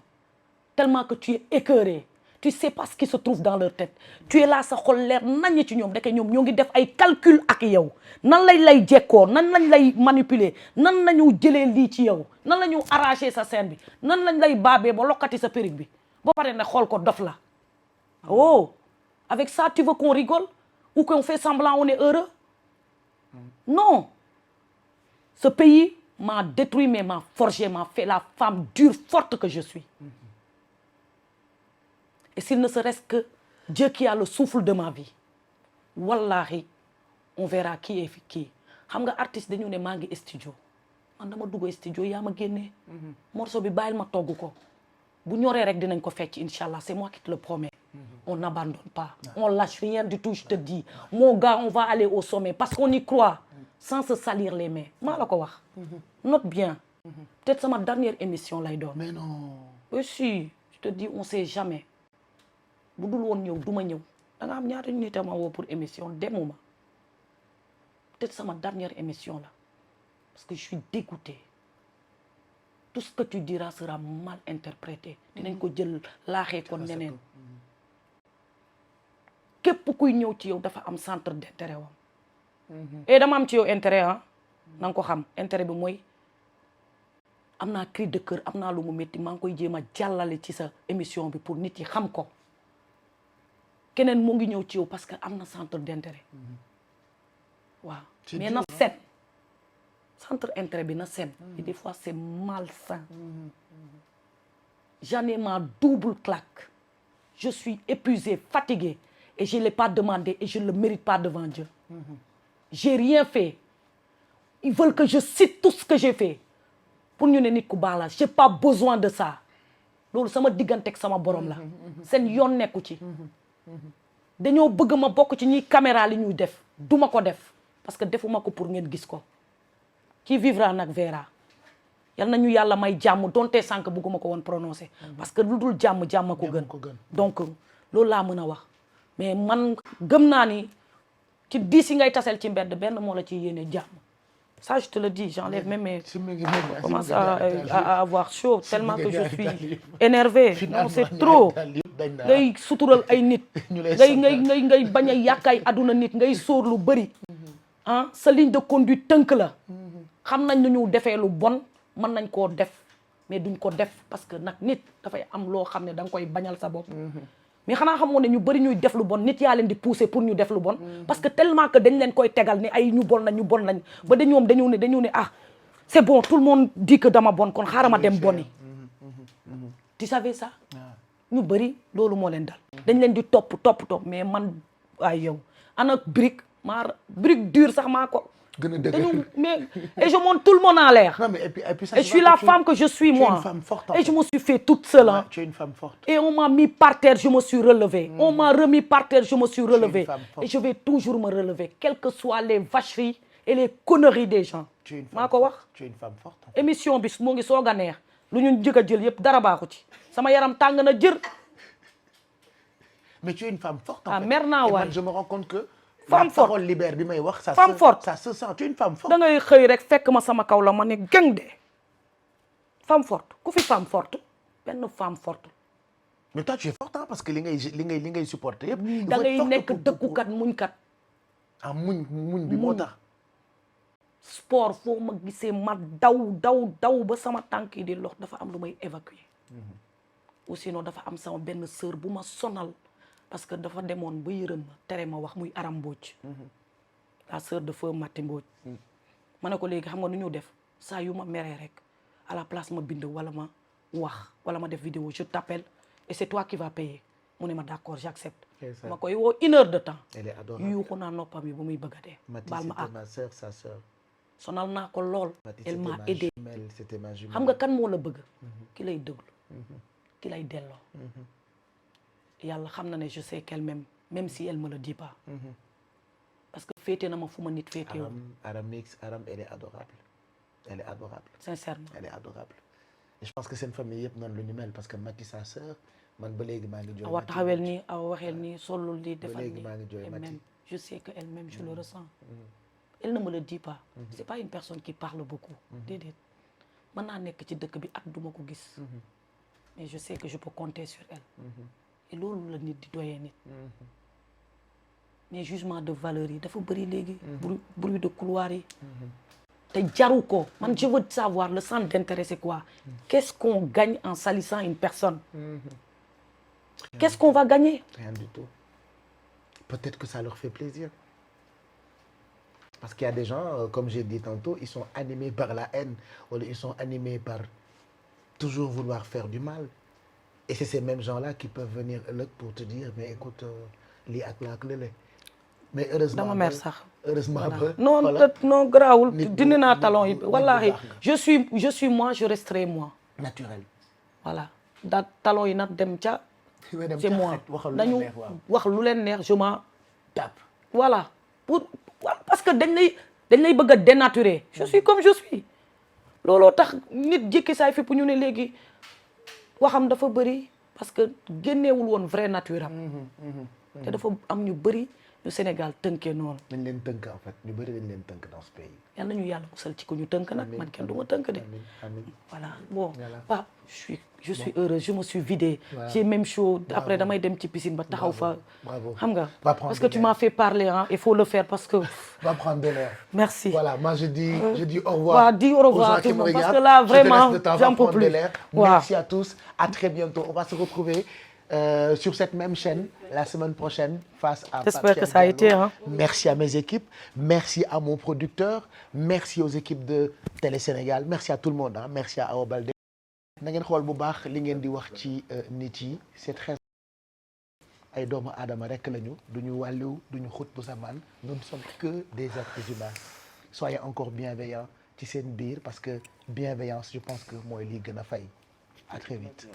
tellement que tu es écœuré tu sais pas ce qui se trouve dans leur tête tu es là sa xol leer nañ ci ñoom deke ñoom ñoo ngi def ay calcul ak yow nan lay jekkoo nan lañ lay manipuler nan lañu jëlee lii ci yow nan la ñu arracher sa scène bi nan lañ lay baabee ba lokkati sa perruque bi ba pare ne xool ko dof la oh avec ça tu veux qu'on rigole ou qu'on fait semblant on est heureux non ce pays m'a détruit mais m'a forgé m'a fait la femme dure forte que je suis et s'il ne serait-ce que Dieu qui a le souffle de ma vie wallahi on verra qui est qui xam nga artiste dañu ne maa ngi studio man dama dugg studio yaa ma génnee morceau bi bàyyil ma togg ko bu ñoree rek dinañ ko fecc inchallah c'est moi qui te le promets on n'abandonne pas on lâche rien du tout je te dis mon gars on va aller au sommet parce qu'on y croit sans se salir les mains maa la ko wax note bien peut-être sama dernière émission lay doon mais non aussi je te dis on sait jamais bu dul woon ñëw du ma ñëw da nga am ñaata nit ma woo pour émission demuma peut-être sama dernière émission la parce que je suis dégoûtée tout ce que tu diras sera mal interprété dinañ ko jël laaxee ko neneen képp kuy ñëw ci yow dafa am centre d'intérêt wam et dama am ci yow intérêt ah na nga ko xam intérêt bi mooy am naa cri de cœur am naa lu mu métti maa ngi koy jéem a jàllale ci sa émission bi pour nit yi xam ko keneen moo ngi ñëw ci yow parce que am na centre d'intérêt waaw mais na set centre intérêt bi na set et des fois c'est malsain j'en ai ma double claque je suis épuisée fatiguée et je l'ai pas demandé et je le mérite pas devant Dieu j'ai rien fait ils veulent que je cite tout ce que j'ai fait pour ñu ne nit ku baax la j'ai pas besoin de ça loolu sama digganteeg sama borom la seen yoon nekku ci dañoo bëgg ma bokk ci ñuy caméra li ñuy def duma ko def parce que defuma ko pour ngeen gis ko qui vivra nag verra yal nañu yàlla may jàmm donte sànq bëgguma ko woon prononcer parce que lu dul jàmm ko gën donc loolu laa mën a wax mais man gëm naa ni ci 10 yi ngay tasel ci mbedd benn moo la ci yéene jàmm ça je te le dis j'enlève même mes commence à avoir chaud tellement que je suis énervé non c'est trop ngay sutural ay nit ngay bañ a yàq ay aduna nit ngay sóor lu bëri ah sa ligne de conduite tënk la xam nañ nu ñu defee lu bon mën nañ koo def mais duñ ko def parce que nag nit dafay am loo xam ne da nga koy bañal sa bopp mais xanaa xamoo ne ñu bëri ñuy def lu bon nit yaa leen di pousser pour ñu def lu bon parce que tellement que dañ leen koy tegal ni ay ñu bon nañ ba dañu ne ah c'est bon tout le monde dit que dama bon kon xaaral ma dem boni tu savais ça ñu bëri loolu moo leen dal dañ leen di topp mais man ay yow ana brique dure sax maa ko mais et je monte tout le monde en l'air. Non, mais et puis ça, et je suis la femme que je suis moi. Tu es une femme forte. Et je me suis fait toute seule. Ouais, tu es une femme forte. Et on m'a mis par terre, je me suis relevée. On m'a remis par terre, je me suis relevée. Et je vais toujours me relever, quelles que soient les vacheries et les conneries des gens. Tu es une femme forte. Tu es une femme forte. Émission bis mo ngi soog a neex lu ñu jëkk a jël yëpp dara baaxu ci sama yaram tàng na jër. mais tu es une femme forte. ah mer naa waay je me rends compte que. femme forte parole libère bi may wax. femme forte ça se sent tu es une femme forte. da ngay xëy rek fekk ma sama kaw la ma ne geng de femme forte ku fi femme forte benn femme forte. mais toi tu es forte parce que li ngay supporter yëpp. da ngay nekk dëkkukat muñkat. ah muñ bi moo tax. sport foo ma gisee ma daw ba sama tànk yi di lox dafa am lu may évacuer. ou sinon dafa am sama benn sœur bu ma sonal parce que dafa demoon ba yërëm ma tere ma wax muy Aram Mbodj. la sœur de feu Mati Mbodj. ma ne ko léegi xam nga nu ñu def saa yu ma meree rek à la place ma bind wala ma wax wala ma def vidéo je t'appelle et c'est toi qui vas payer mu ne ma d'accord j'accepte. ma koy woo 1 heure de temps. elle est adorable yuuxu naa noppam yi ba muy bëgg a dee. baal ma Mati c'était ma sœur sa sœur. sonal naa ko lool. elle m'a aidé. c'était ma jumelle. xam nga kan moo la bëgg. ki lay déglu. ki lay delloo. yàlla xam na ne je sais qu'elle m'aime même si elle me le dit pas. parce que féete na ma fu ma nit féetewul. Aram elle est adorable. elle est adorable. sincèrement elle est adorable. et je pense que seen famille yëpp noonu lu ñu mel parce que Mati sa sœur man ba léegi maa ngi jooy. awa taxawel nii awa waxeel nii solul lii defal léegi nii maa ngi jooy elle Mati. m'aime je sais que elle m'aime je le ressens. elle ne me le dit pas. c'est pas une personne qui parle beaucoup. déedéet mën naa nekk ci dëkk bi at duma ko gis. mais je sais que je peux compter sur elle. et loolu la nit di doyee nit. mais jugement de valeur yi dafa bëri léegi. bruit de couloir yi. te jaru ko man je veux savoir le centre d'intérêt c'est quoi. qu'est-ce qu'on gagne en salissant une personne. qu'est-ce qu'on va gagner. rien du tout. peut-être que ça leur fait plaisir. parce qu'il y a des gens comme j'ai dit tantôt ils sont animés par la haine wala ils sont animés par toujours vouloir faire du mal et c'est ces mêmes gens-là qui peuvent venir ëllëg pour te dire mais écoute lii ak laa ak lële mais heureusement dama mer sax heureusement non garaawul dindi naa talon yi wallahi je suis moi je resterai moi naturel voilà da talon yi nag dem ca c'est moi dañu wax lu leen neex je m'en tape voilà parce que dañ lay bëgg a dénaturer je suis comme je suis looloo tax nit jékki saay fépp ñu ne léegi waxam dafa bëri parce que génneewul woon vrai nature am te dafa am ñu bëri ñu Sénégal tënkee noonu dañ leen tënk en fait ñu bëri dañ leen tënk dans ce pays yal nañu yàlla musal ci ko ñu tënk nag man kenn du ma tënk de voilà bon Pape je suis heureuse je me suis vidée j'ai même chaud après damay dem ci piscine ba taxaw fa xam nga parce que tu m'as fait parler hein il faut le faire parce que va prendre de l'air merci voilà moi je dis au revoir waaw dis au revoir tout le monde parce que là vraiment j'en peux plus merci à tous à très bientôt on va se retrouver sur cette même chaîne la semaine prochaine face à j'espère que ça a été hein. Merci à mes équipes merci à mon producteur merci aux équipes de Télé Sénégal merci à tout le monde hein. Merci à Awa Baldé na ngeen xool bu baax li ngeen di wax ci nit yi c'est très ay doomu aadama rek lañu duñu wàlliw duñu xut bu samaan nous ne sommes que des êtres humains soyez encore bienveillants ci seen biir parce que bienveillance je pense que mooy lii gën a fay à très vite